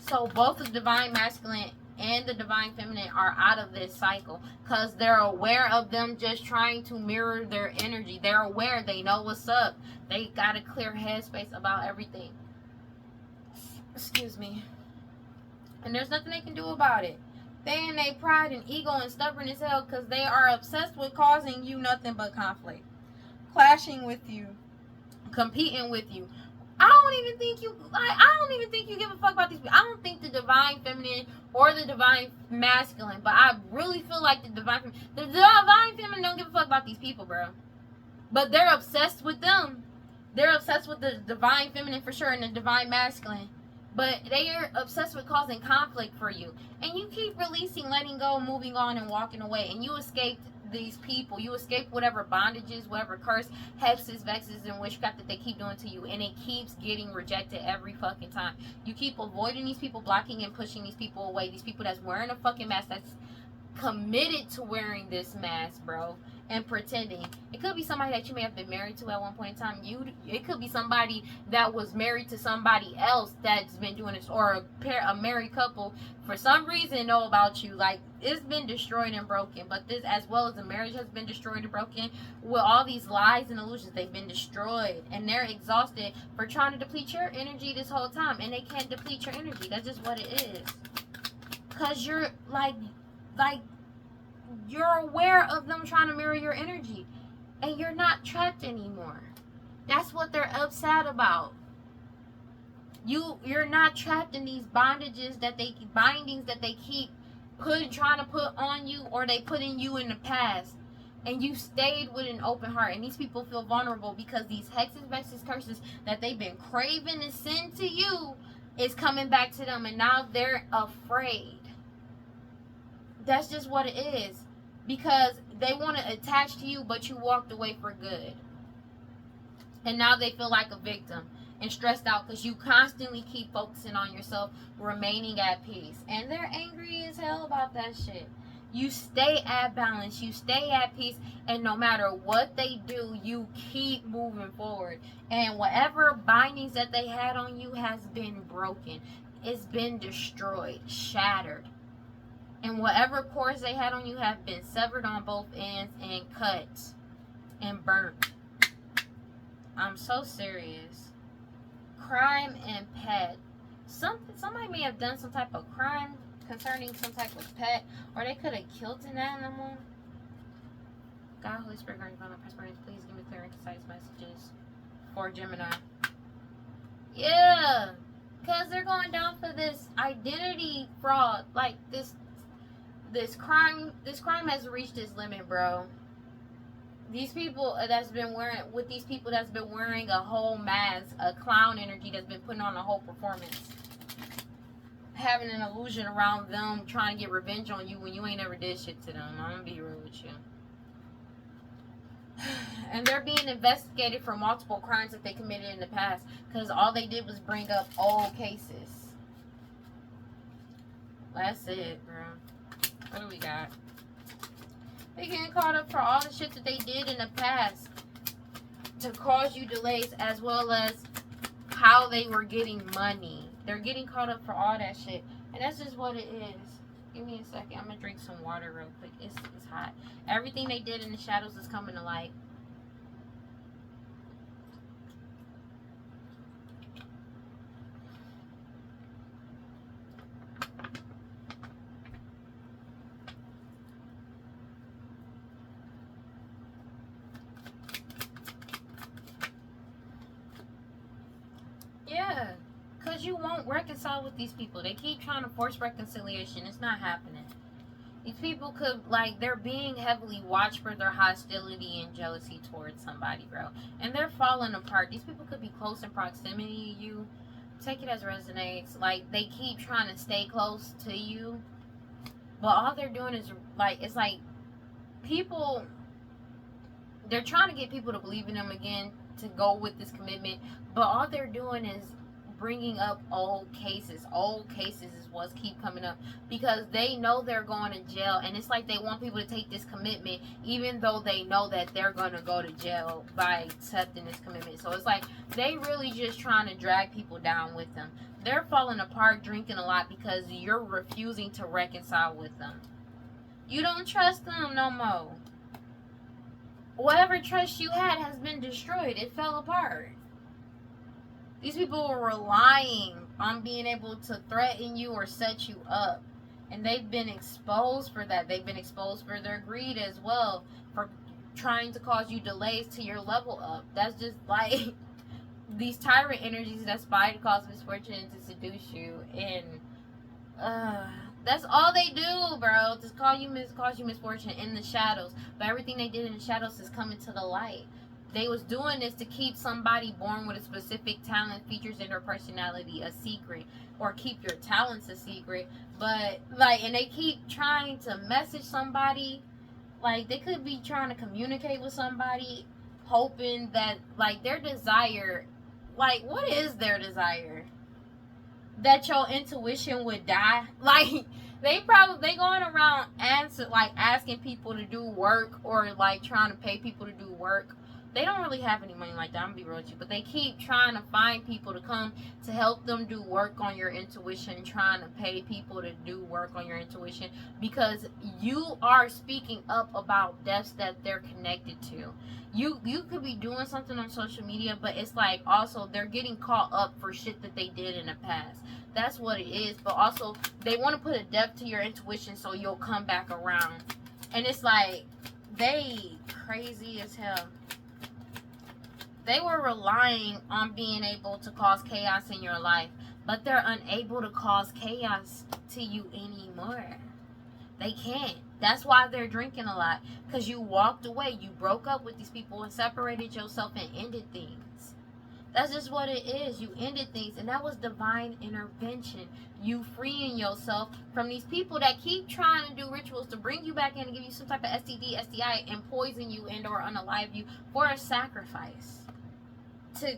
so both the divine masculine and the divine feminine are out of this cycle because they're aware of them just trying to mirror their energy. They're aware. They know what's up. They got a clear headspace about everything. Excuse me. And there's nothing they can do about it. They in their pride and ego and stubborn as hell because they are obsessed with causing you nothing but conflict. Clashing with you. Competing with you. I don't even think you give a fuck about these people. I don't think the divine feminine or the divine masculine, but I really feel like the divine feminine don't give a fuck about these people, bro. But they're obsessed with them. They're obsessed with the divine feminine for sure and the divine masculine. But they are obsessed with causing conflict for you. And you keep releasing, letting go, moving on, and walking away. And you escaped these people. You escape whatever bondages, whatever curse, hexes, vexes, and witchcraft that they keep doing to you. And it keeps getting rejected every fucking time. You keep avoiding these people, blocking and pushing these people away. These people that's wearing a fucking mask, that's committed to wearing this mask, bro. And pretending. It could be somebody that you may have been married to at one point in time. It could be somebody that was married to somebody else that's been doing this, or a married couple for some reason know about you. Like, it's been destroyed and broken. But this, as well as the marriage has been destroyed and broken, with all these lies and illusions, they've been destroyed, and they're exhausted for trying to deplete your energy this whole time, and they can't deplete your energy. That's just what it is. Cause you're like you're aware of them trying to mirror your energy, and you're not trapped anymore. That's what they're upset about. You're not trapped in these bindings that they keep trying to put on you, or they put in you in the past, and you stayed with an open heart. And these people feel vulnerable because these hexes, vexes, curses that they've been craving to send to you is coming back to them, and now they're afraid. That's just what it is. Because they want to attach to you, but you walked away for good. And now they feel like a victim and stressed out because you constantly keep focusing on yourself, remaining at peace. And they're angry as hell about that shit. You stay at balance. You stay at peace. And no matter what they do, you keep moving forward. And whatever bindings that they had on you has been broken. It's been destroyed, shattered. And whatever cords they had on you have been severed on both ends and cut and burnt. I'm so serious. Crime and pet. Somebody may have done some type of crime concerning some type of pet, or they could have killed an animal. God, Holy Spirit, guardian, Father, prosperity, please give me clear and concise messages for Gemini. Yeah, because they're going down for this identity fraud, like this crime has reached its limit, bro. These people that's been wearing a whole mask, a clown energy that's been putting on a whole performance, having an illusion around them trying to get revenge on you when you ain't ever did shit to them. I'm gonna be real with you. And they're being investigated for multiple crimes that they committed in the past because all they did was bring up old cases. That's it, bro. What do we got? They getting caught up for all the shit that they did in the past to cause you delays, as well as how they were getting money. They're getting caught up for all that shit. And that's just what it is. Give me a second. I'm going to drink some water real quick. It's hot. Everything they did in the shadows is coming to light. Yeah, because you won't reconcile with these people. They keep trying to force reconciliation. It's not happening. These people could, like, they're being heavily watched for their hostility and jealousy towards somebody, bro. And they're falling apart. These people could be close in proximity to you. Take it as resonates. Like, they keep trying to stay close to you. But all they're doing is, like, it's like people, they're trying to get people to believe in them again, to go with this commitment. But all they're doing is bringing up old cases. Old cases is what's keep coming up, because they know they're going to jail, and it's like they want people to take this commitment even though they know that they're going to go to jail by accepting this commitment. So it's like they really just trying to drag people down with them. They're falling apart, drinking a lot, because you're refusing to reconcile with them. You don't trust them no more. Whatever trust you had has been destroyed. It fell apart. These people were relying on being able to threaten you or set you up. And they've been exposed for that. They've been exposed for their greed as well, for trying to cause you delays to your level up. That's just like these tyrant energies that spy to cause misfortune and to seduce you. And that's all they do, bro. Just cause you misfortune in the shadows. But everything they did in the shadows is coming to the light. They was doing this to keep somebody born with a specific talent, features, and their personality a secret, or keep your talents a secret. But like, and they keep trying to message somebody. Like, they could be trying to communicate with somebody, hoping that, like, their desire, like, what is their desire? That your intuition would die? Like, they going around asking people to do work, or like trying to pay people to do work. They don't really have any money like that, I'm gonna be real with you, but they keep trying to find people to come to help them do work on your intuition, trying to pay people to do work on your intuition, because you are speaking up about deaths that they're connected to. You could be doing something on social media, but it's like also they're getting caught up for shit that they did in the past. That's what it is. But also they want to put a depth to your intuition so you'll come back around. And it's like they crazy as hell. They were relying on being able to cause chaos in your life, but they're unable to cause chaos to you anymore. They can't. That's why they're drinking a lot, because you walked away. You broke up with these people and separated yourself and ended things. That's just what it is. You ended things, and that was divine intervention. You freeing yourself from these people that keep trying to do rituals to bring you back in and give you some type of STD, STI, and poison you and or unalive you for a sacrifice to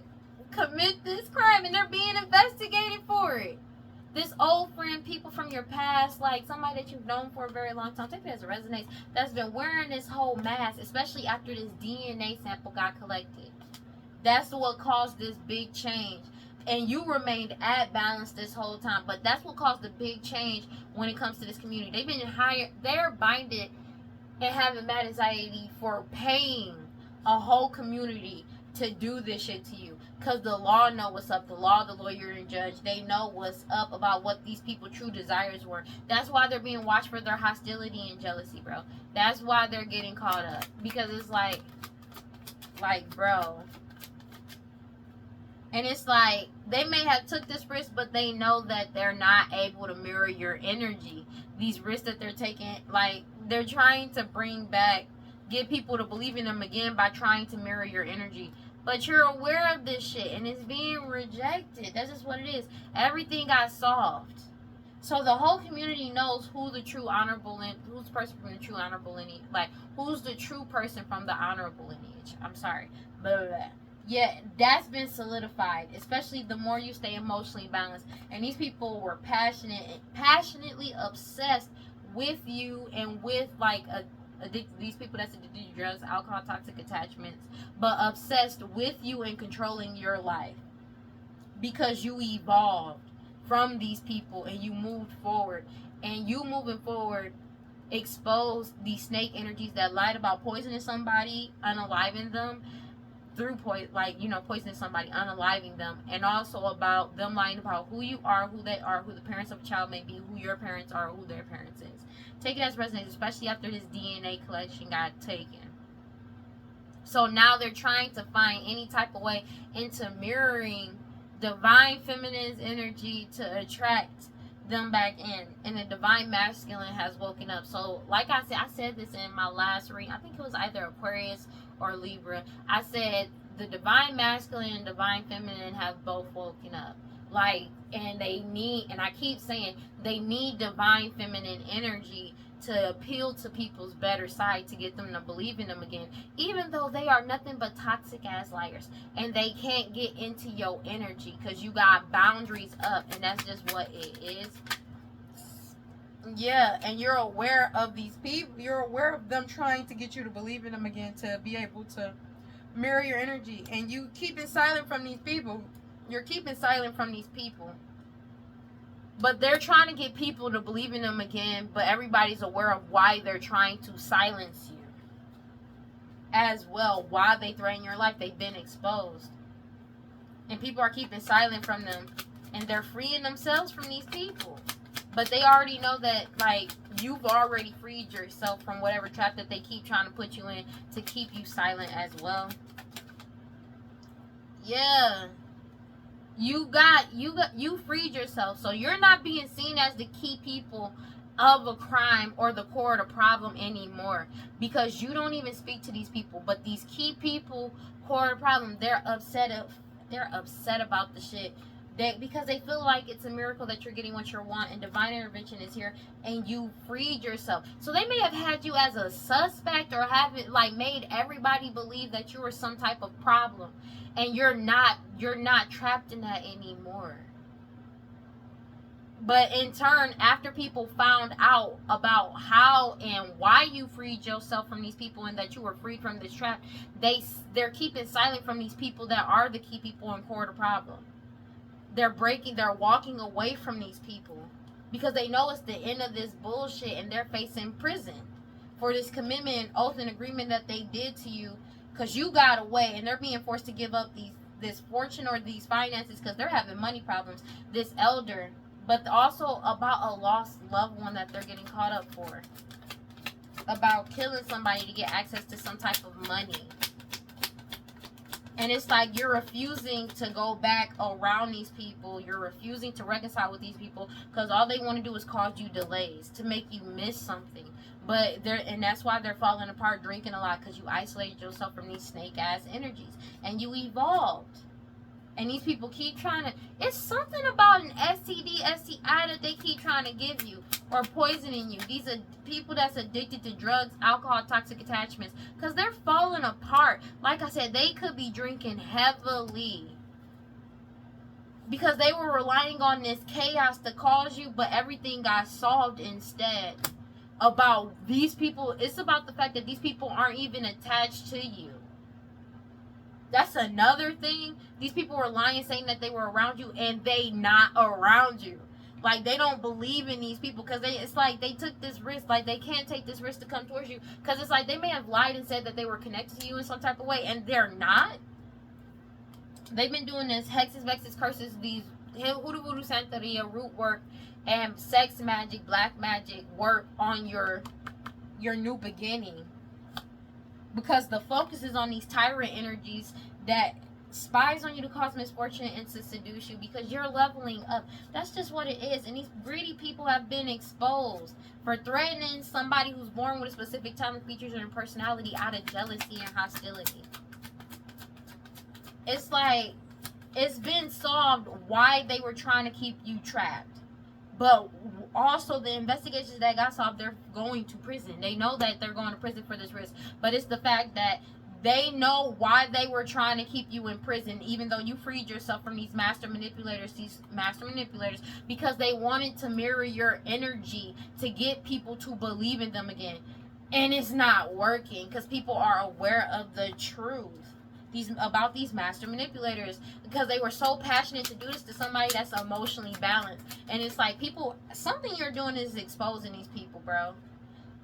commit this crime, and they're being investigated for it. This old friend, people from your past, like somebody that you've known for a very long time, take it as it resonates, that's been wearing this whole mask, especially after this DNA sample got collected. That's what caused this big change. And you remained at balance this whole time, but that's what caused the big change when it comes to this community. They've been hired, they're binded and having mad anxiety for paying a whole community to do this shit to you, because the law know what's up. The law, the lawyer, and judge, they know what's up about what these people's true desires were. That's why they're being watched for their hostility and jealousy, bro. That's why they're getting caught up, because it's like bro, and it's like they may have took this risk, but they know that they're not able to mirror your energy. These risks that they're taking, like, they're trying to bring back, get people to believe in them again by trying to mirror your energy. But you're aware of this shit, and it's being rejected. That's just what it is. Everything got solved. So the whole community knows who the true honorable, who's the person from the true honorable lineage, like, who's the true person from the honorable lineage. I'm sorry. Blah, blah, blah. Yeah, that's been solidified, especially the more you stay emotionally balanced. And these people were passionately obsessed with you and with, like, these people that's addicted to drugs, alcohol, toxic attachments, but obsessed with you and controlling your life, because you evolved from these people and you moved forward. And you moving forward exposed these snake energies that lied about poisoning somebody, unaliving them through poisoning somebody, unaliving them, and also about them lying about who you are, who they are, who the parents of a child may be, who your parents are, who their parents is. Take it as resonates, especially after this DNA collection got taken. So now they're trying to find any type of way into mirroring divine feminine's energy to attract them back in, and the divine masculine has woken up. So like I said this in my last reading, I think it was either Aquarius or Libra. I said the divine masculine and divine feminine have both woken up, like, and they need, and I keep saying they need divine feminine energy to appeal to people's better side, to get them to believe in them again, even though they are nothing but toxic ass liars, and they can't get into your energy because you got boundaries up, and that's just what it is. Yeah, and you're aware of these people, you're aware of them trying to get you to believe in them again, to be able to mirror your energy, and you keeping silent from these people. You're keeping silent from these people. But they're trying to get people to believe in them again, but everybody's aware of why they're trying to silence you as well. Why they threaten your life. They've been exposed. And people are keeping silent from them. And they're freeing themselves from these people. But they already know that, like, you've already freed yourself from whatever trap that they keep trying to put you in to keep you silent as well. Yeah. You freed yourself, so you're not being seen as the key people of a crime or the core of the problem anymore, because you don't even speak to these people. But these key people, core of the problem, they're upset about the shit, because they feel like it's a miracle that you're getting what you want, and divine intervention is here, and you freed yourself. So they may have had you as a suspect, or have it like made everybody believe that you were some type of problem, and you're not trapped in that anymore. But in turn, after people found out about how and why you freed yourself from these people, and that you were freed from this trap, they're keeping silent from these people that are the key people and core of the problem. They're walking away from these people because they know it's the end of this bullshit, and they're facing prison for this commitment, oath, and agreement that they did to you, because you got away, and they're being forced to give up this fortune or these finances because they're having money problems, this elder, but also about a lost loved one that they're getting caught up for, about killing somebody to get access to some type of money. And it's like you're refusing to go back around these people. You're refusing to reconcile with these people because all they want to do is cause you delays, to make you miss something. And that's why they're falling apart, drinking a lot, because you isolated yourself from these snake ass energies, and you evolved. And these people keep trying to, it's something about an STD, STI that they keep trying to give you, or poisoning you. These are people that's addicted to drugs, alcohol, toxic attachments, because they're falling apart. Like I said, they could be drinking heavily because they were relying on this chaos to cause you, but everything got solved instead. About these people, it's about the fact that these people aren't even attached to you. That's another thing. These people were lying, saying that they were around you, and they not around you. Like, they don't believe in these people, because it's like they took this risk. Like, they can't take this risk to come towards you, because it's like they may have lied and said that they were connected to you in some type of way, and they're not. They've been doing this hexes, vexes, curses, these hoodoo, voodoo, santeria, root work, and sex magic, black magic work on your new beginning. Because the focus is on these tyrant energies that spies on you to cause misfortune and to seduce you, because you're leveling up. That's just what it is. And these greedy people have been exposed for threatening somebody who's born with a specific talent, features, and personality out of jealousy and hostility. It's like, it's been solved why they were trying to keep you trapped. But also, the investigations that got solved, they're going to prison. They know that they're going to prison for this risk. But it's the fact that they know why they were trying to keep you in prison, even though you freed yourself from these master manipulators, because they wanted to mirror your energy to get people to believe in them again. And it's not working, because people are aware of the truth about these master manipulators, because they were so passionate to do this to somebody that's emotionally balanced. And it's like, people, something you're doing is exposing these people, bro.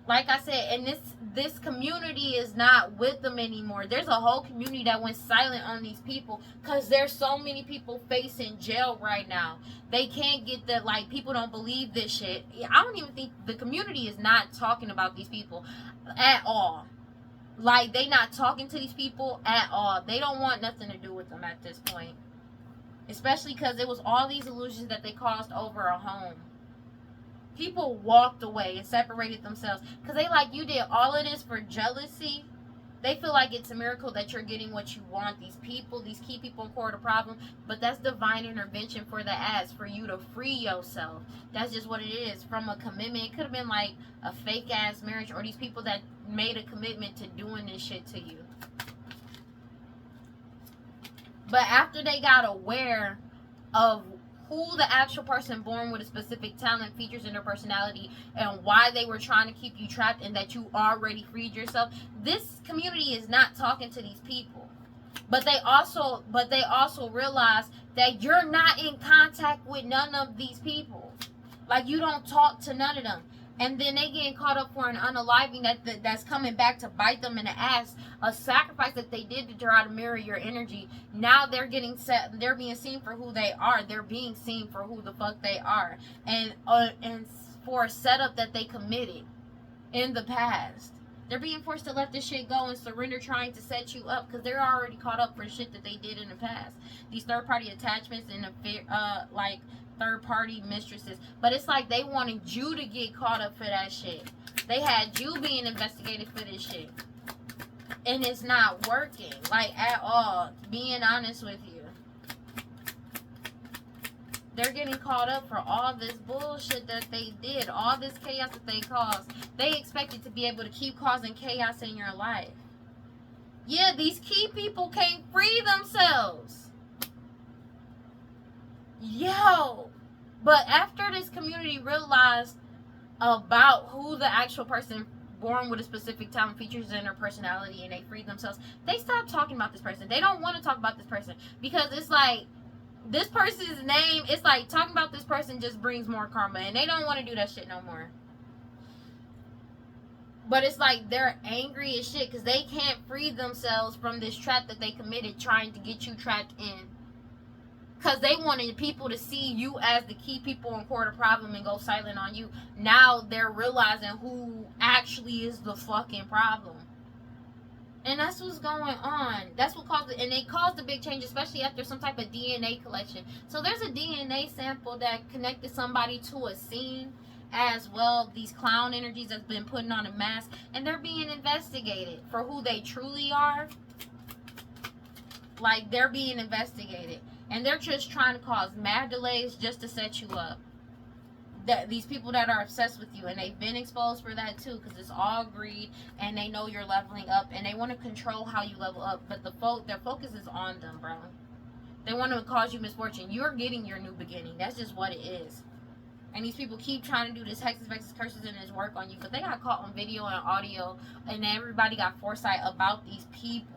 Like I said, and this community is not with them anymore. There's a whole community that went silent on these people, because there's so many people facing jail right now. They can't get that, like, people don't believe this shit. I don't even think the community is not talking about these people at all. Like, they not talking to these people at all. They don't want nothing to do with them at this point. Especially because it was all these illusions that they caused over a home. People walked away and separated themselves because they like, you did all of this for jealousy. They feel like it's a miracle that you're getting what you want. These people, these key people in court, a problem. But that's divine intervention for the ass, for you to free yourself. That's just what it is. From a commitment, it could have been like a fake ass marriage, or these people that made a commitment to doing this shit to you. But after they got aware of who the actual person born with a specific talent, features in their personality, and why they were trying to keep you trapped, and that you already freed yourself, this community is not talking to these people. But they also realize that you're not in contact with none of these people. Like, you don't talk to none of them. And then they getting caught up for an unaliving that's coming back to bite them in the ass. A sacrifice that they did to try to mirror your energy. Now they're getting set. They're being seen for who they are. They're being seen for who the fuck they are, and for a setup that they committed in the past. They're being forced to let this shit go and surrender, trying to set you up because they're already caught up for shit that they did in the past. These third party attachments and like third party mistresses, but it's like they wanted you to get caught up for that shit. They had you being investigated for this shit, and it's not working, like, at all. Being honest with you, they're getting caught up for all this bullshit that they did, all this chaos that they caused. They expected to be able to keep causing chaos in your life. Yeah, these key people can't free themselves. Yo, but after this community realized about who the actual person born with a specific talent, features in their personality, and they freed themselves, they stopped talking about this person. They don't want to talk about this person because it's like, this person's name, it's like talking about this person just brings more karma, and they don't want to do that shit no more. But it's like they're angry as shit because they can't free themselves from this trap that they committed, trying to get you trapped in. Because they wanted people to see you as the key people in court, a problem, and go silent on you. Now they're realizing who actually is the fucking problem. And that's what's going on. That's what caused it. And they caused a big change, especially after some type of DNA collection. So there's a DNA sample that connected somebody to a scene as well. These clown energies that's been putting on a mask. And they're being investigated for who they truly are. Like, they're being investigated. And they're just trying to cause mad delays just to set you up. That these people that are obsessed with you, and they've been exposed for that too, because it's all greed, and they know you're leveling up, and they want to control how you level up. But their focus is on them, bro. They want to cause you misfortune. You're getting your new beginning. That's just what it is. And these people keep trying to do this hexes, vexes, curses, and this work on you, but they got caught on video and audio, and everybody got foresight about these people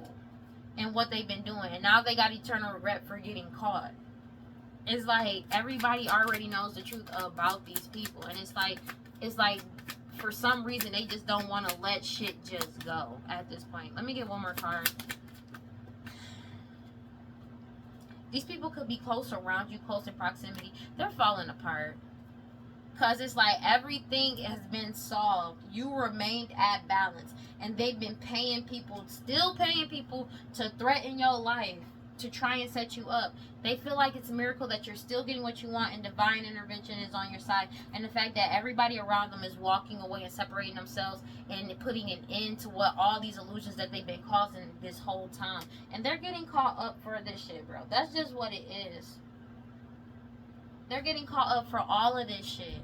and what they've been doing, and now they got eternal regret for getting caught. It's like everybody already knows the truth about these people, and it's like for some reason they just don't want to let shit just go at this point. Let me get one more card. These people could be close around you, close in proximity. They're falling apart. Because it's like everything has been solved. You remained at balance. And they've been paying people, still paying people to threaten your life, to try and set you up. They feel like it's a miracle that you're still getting what you want, and divine intervention is on your side. And the fact that everybody around them is walking away and separating themselves and putting an end to what all these illusions that they've been causing this whole time. And they're getting caught up for this shit, bro. That's just what it is. They're getting caught up for all of this shit.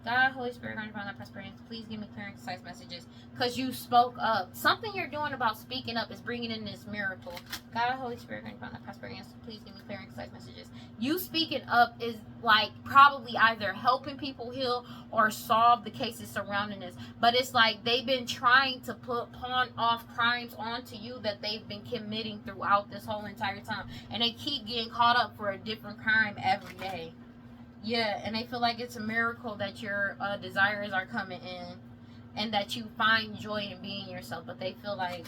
God, Holy Spirit, God, Divine, prosperity, please give me clear and concise messages. Because you spoke up. Something you're doing about speaking up is bringing in this miracle. God, Holy Spirit, God, Divine, prosperity, please give me clear and concise messages. You speaking up is like probably either helping people heal or solve the cases surrounding this. But it's like they've been trying to pawn off crimes onto you that they've been committing throughout this whole entire time. And they keep getting caught up for a different crime every day. Yeah, and they feel like it's a miracle that your desires are coming in and that you find joy in being yourself. But they feel like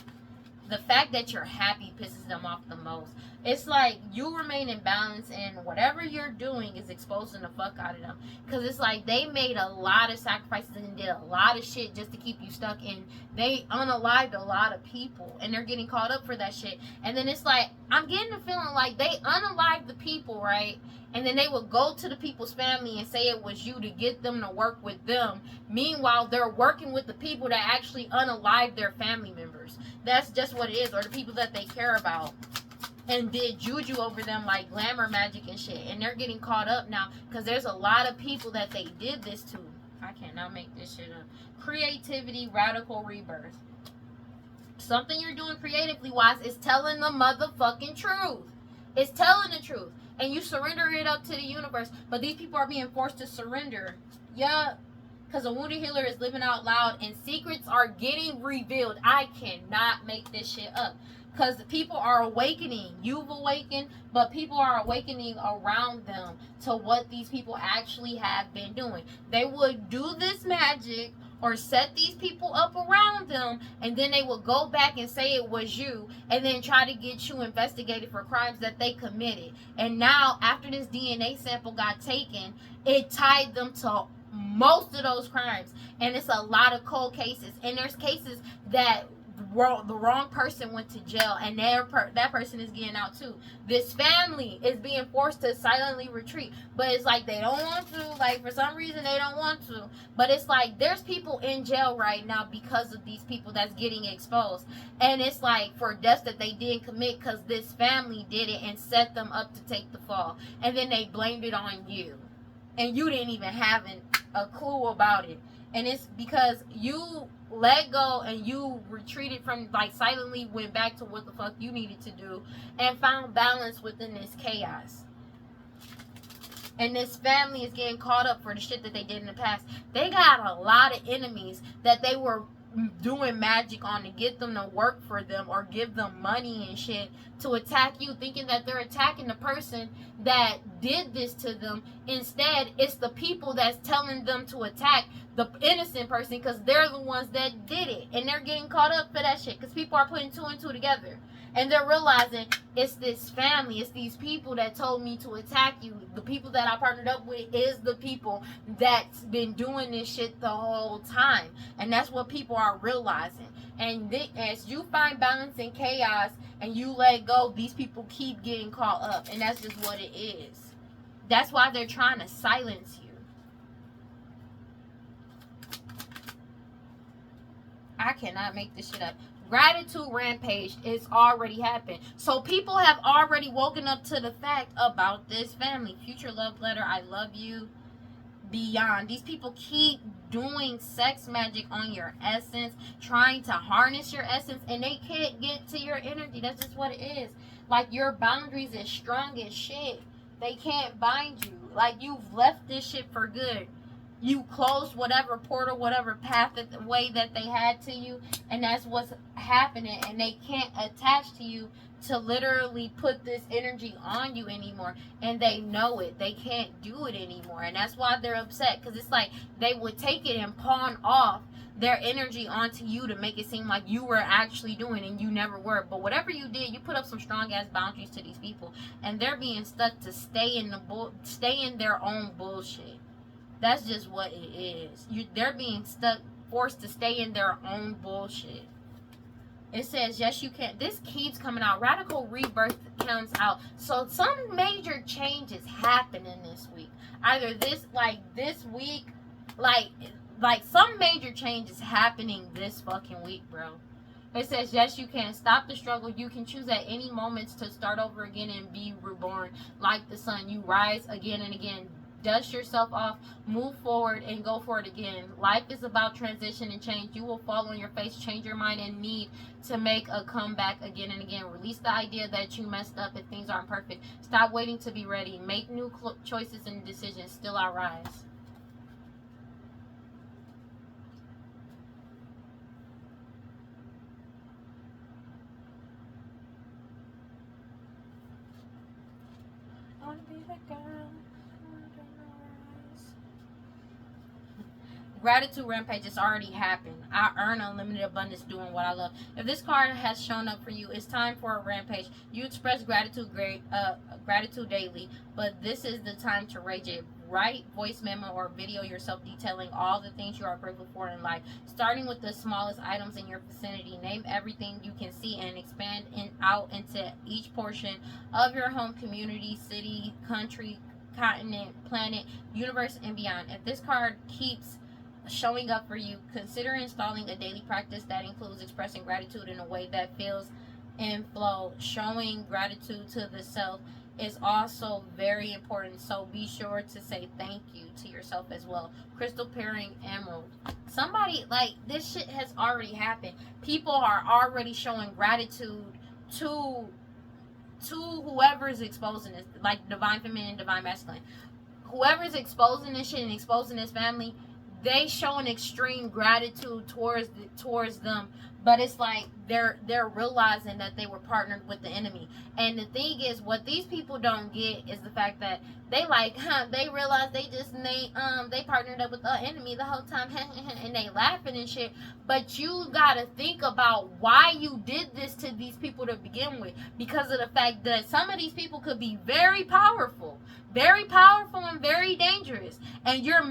the fact that you're happy pisses them off the most. It's like you remain in balance, and whatever you're doing is exposing the fuck out of them. Because it's like they made a lot of sacrifices and did a lot of shit just to keep you stuck in. They unalived a lot of people, and they're getting caught up for that shit. And then it's like, I'm getting the feeling like they unalived the people, right? And then they would go to the people's family and say it was you to get them to work with them. Meanwhile, they're working with the people that actually unalived their family members. That's just what it is, or the people that they care about. And did juju over them like glamour magic and shit. And they're getting caught up now because there's a lot of people that they did this to. I cannot make this shit up. Creativity, radical rebirth. Something you're doing creatively wise is telling the motherfucking truth. It's telling the truth. And you surrender it up to the universe. But these people are being forced to surrender. Yeah. Because a wounded healer is living out loud and secrets are getting revealed. I cannot make this shit up. Because people are awakening. You've awakened, but people are awakening around them to what these people actually have been doing. They would do this magic or set these people up around them, and then they would go back and say it was you, and then try to get you investigated for crimes that they committed. And now, after this DNA sample got taken, it tied them to most of those crimes. And it's a lot of cold cases. And there's cases that the wrong person went to jail, and that person is getting out too. This family is being forced to silently retreat, but it's like they don't want to. Like, for some reason they don't want to. But it's like there's people in jail right now because of these people that's getting exposed, and it's like for deaths that they didn't commit because this family did it and set them up to take the fall, and then they blamed it on you, and you didn't even have a clue about it. And it's because you let go and you retreated from, like, silently went back to what the fuck you needed to do and found balance within this chaos. And this family is getting caught up for the shit that they did in the past. They got a lot of enemies that they were doing magic on to get them to work for them or give them money and shit to attack you, thinking that they're attacking the person that did this to them. Instead, it's the people that's telling them to attack the innocent person because they're the ones that did it, and they're getting caught up for that shit because people are putting two and two together. And they're realizing it's this family, it's these people that told me to attack you. The people that I partnered up with is the people that's been doing this shit the whole time. And that's what people are realizing. And as you find balance in chaos and you let go, these people keep getting caught up. And that's just what it is. That's why they're trying to silence you. I cannot make this shit up. Gratitude rampage is already happened. So people have already woken up to the fact about this family. Future love letter, I love you. Beyond. These people keep doing sex magic on your essence, trying to harness your essence, and they can't get to your energy. That's just what it is. Like, your boundaries is strong as shit. They can't bind you. Like, you've left this shit for good. You closed whatever portal, whatever path, the way that they had to you, and that's what's happening. And they can't attach to you to literally put this energy on you anymore, and they know it. They can't do it anymore, and that's why they're upset, because it's like they would take it and pawn off their energy onto you to make it seem like you were actually doing, and you never were. But whatever you did, you put up some strong ass boundaries to these people, and they're being stuck to stay in their own bullshit. That's just what it is. They're being stuck, forced to stay in their own bullshit. It says, yes, you can. This keeps coming out. Radical rebirth comes out. So some major changes happening this week. Either this week, like some major changes happening this fucking week, bro. It says, yes, you can. Stop the struggle. You can choose at any moment to start over again and be reborn like the sun. You rise again and again. Dust yourself off, move forward, and go for it again. Life is about transition and change. You will fall on your face, change your mind, and need to make a comeback again and again. Release the idea that you messed up if things aren't perfect. Stop waiting to be ready. Make new choices and decisions. Still I rise. I want to be the girl. Gratitude rampage has already happened. I earn unlimited abundance doing what I love. If this card has shown up for you, it's time for a rampage. You express gratitude gratitude daily, but this is the time to rage it. Write voice memo or video yourself detailing all the things you are grateful for in life, starting with the smallest items in your vicinity. Name everything you can see and expand out into each portion of your home, community, city, country, continent, planet, universe, and beyond. If this card keeps showing up for you, consider installing a daily practice that includes expressing gratitude in a way that feels in flow. Showing gratitude to the self is also very important, so be sure to say thank you to yourself as well. Crystal pairing emerald. Somebody, like, this shit has already happened. People are already showing gratitude to whoever's exposing this, like divine feminine, divine masculine. Whoever's exposing this shit and exposing this family, they show an extreme gratitude towards them, but it's like they're realizing that they were partnered with the enemy. And the thing is, what these people don't get is the fact that they they realize they partnered up with the enemy the whole time, and they laughing and shit. But you gotta think about why you did this to these people to begin with, because of the fact that some of these people could be very powerful and very dangerous, and you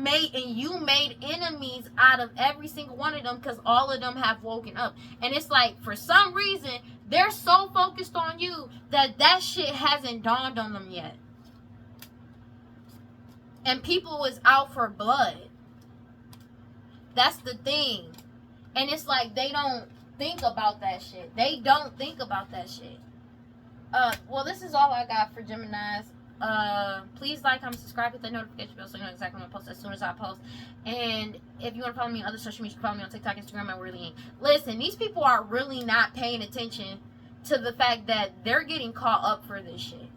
made enemies out of every single one of them, because all of them have woken up. And it's like, for some reason, they're so focused on you that shit hasn't dawned on them yet. And people is out for blood. That's the thing. And it's like they don't think about that shit. They don't think about that shit. Well, this is all I got for Geminis. Please like, comment, subscribe, hit that notification bell so you know exactly when I post as soon as I post. And if you want to follow me on other social media, you can follow me on TikTok, Instagram, and WeirdLee. Listen, these people are really not paying attention to the fact that they're getting caught up for this shit.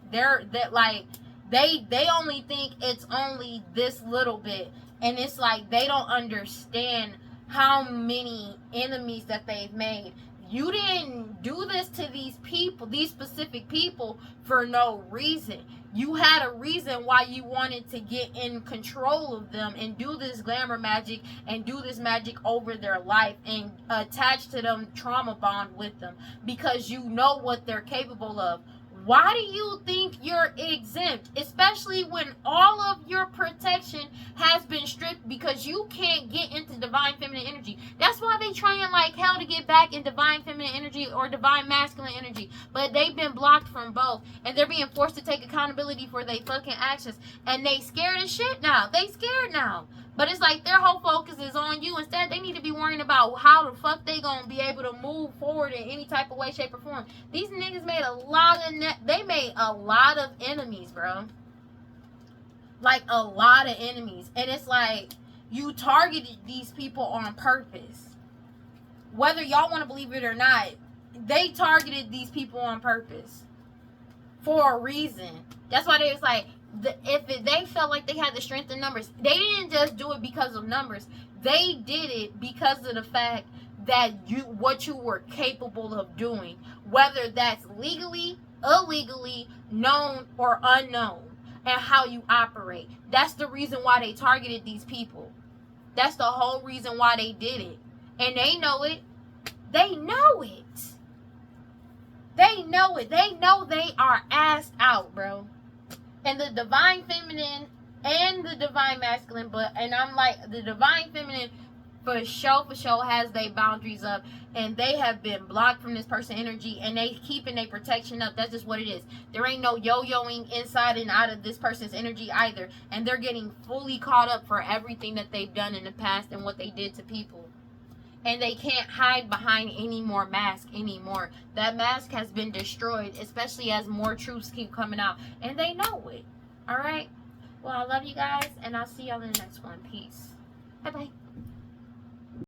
They only think it's only this little bit, and it's like they don't understand how many enemies that they've made. You didn't do this to these people, these specific people, for no reason. You had a reason why you wanted to get in control of them and do this glamour magic and do this magic over their life and attach to them, trauma bond with them, because you know what they're capable of. Why do you think you're exempt? Especially when all of your protection has been stripped because you can't get into divine feminine energy. That's why they trying like hell to get back in divine feminine energy or divine masculine energy. But they've been blocked from both. And they're being forced to take accountability for their fucking actions. And they scared as shit now. They scared now. But it's like their whole focus is on you. Instead, they need to be worrying about how the fuck they gonna be able to move forward in any type of way, shape, or form. These niggas made a lot of enemies, bro. Like, a lot of enemies. And it's like, you targeted these people on purpose. Whether y'all want to believe it or not, they targeted these people on purpose. For a reason. That's why they was like, they felt like they had the strength in numbers. They didn't just do it because of numbers. They did it because of the fact that what you were capable of doing, whether that's legally, illegally, known or unknown, and how you operate. That's the reason why they targeted these people. That's the whole reason why they did it. And they know it. They know it. They know it. They know they are assed out, bro. And the divine feminine and the divine masculine, and I'm like, the divine feminine for sure has their boundaries up, and they have been blocked from this person energy, and they keeping their protection up. That's just what it is. There ain't no yo-yoing inside and out of this person's energy either, and they're getting fully caught up for everything that they've done in the past and what they did to people. And they can't hide behind any more mask anymore. That mask has been destroyed, especially as more truths keep coming out. And they know it. Alright? Well, I love you guys, and I'll see y'all in the next one. Peace. Bye-bye.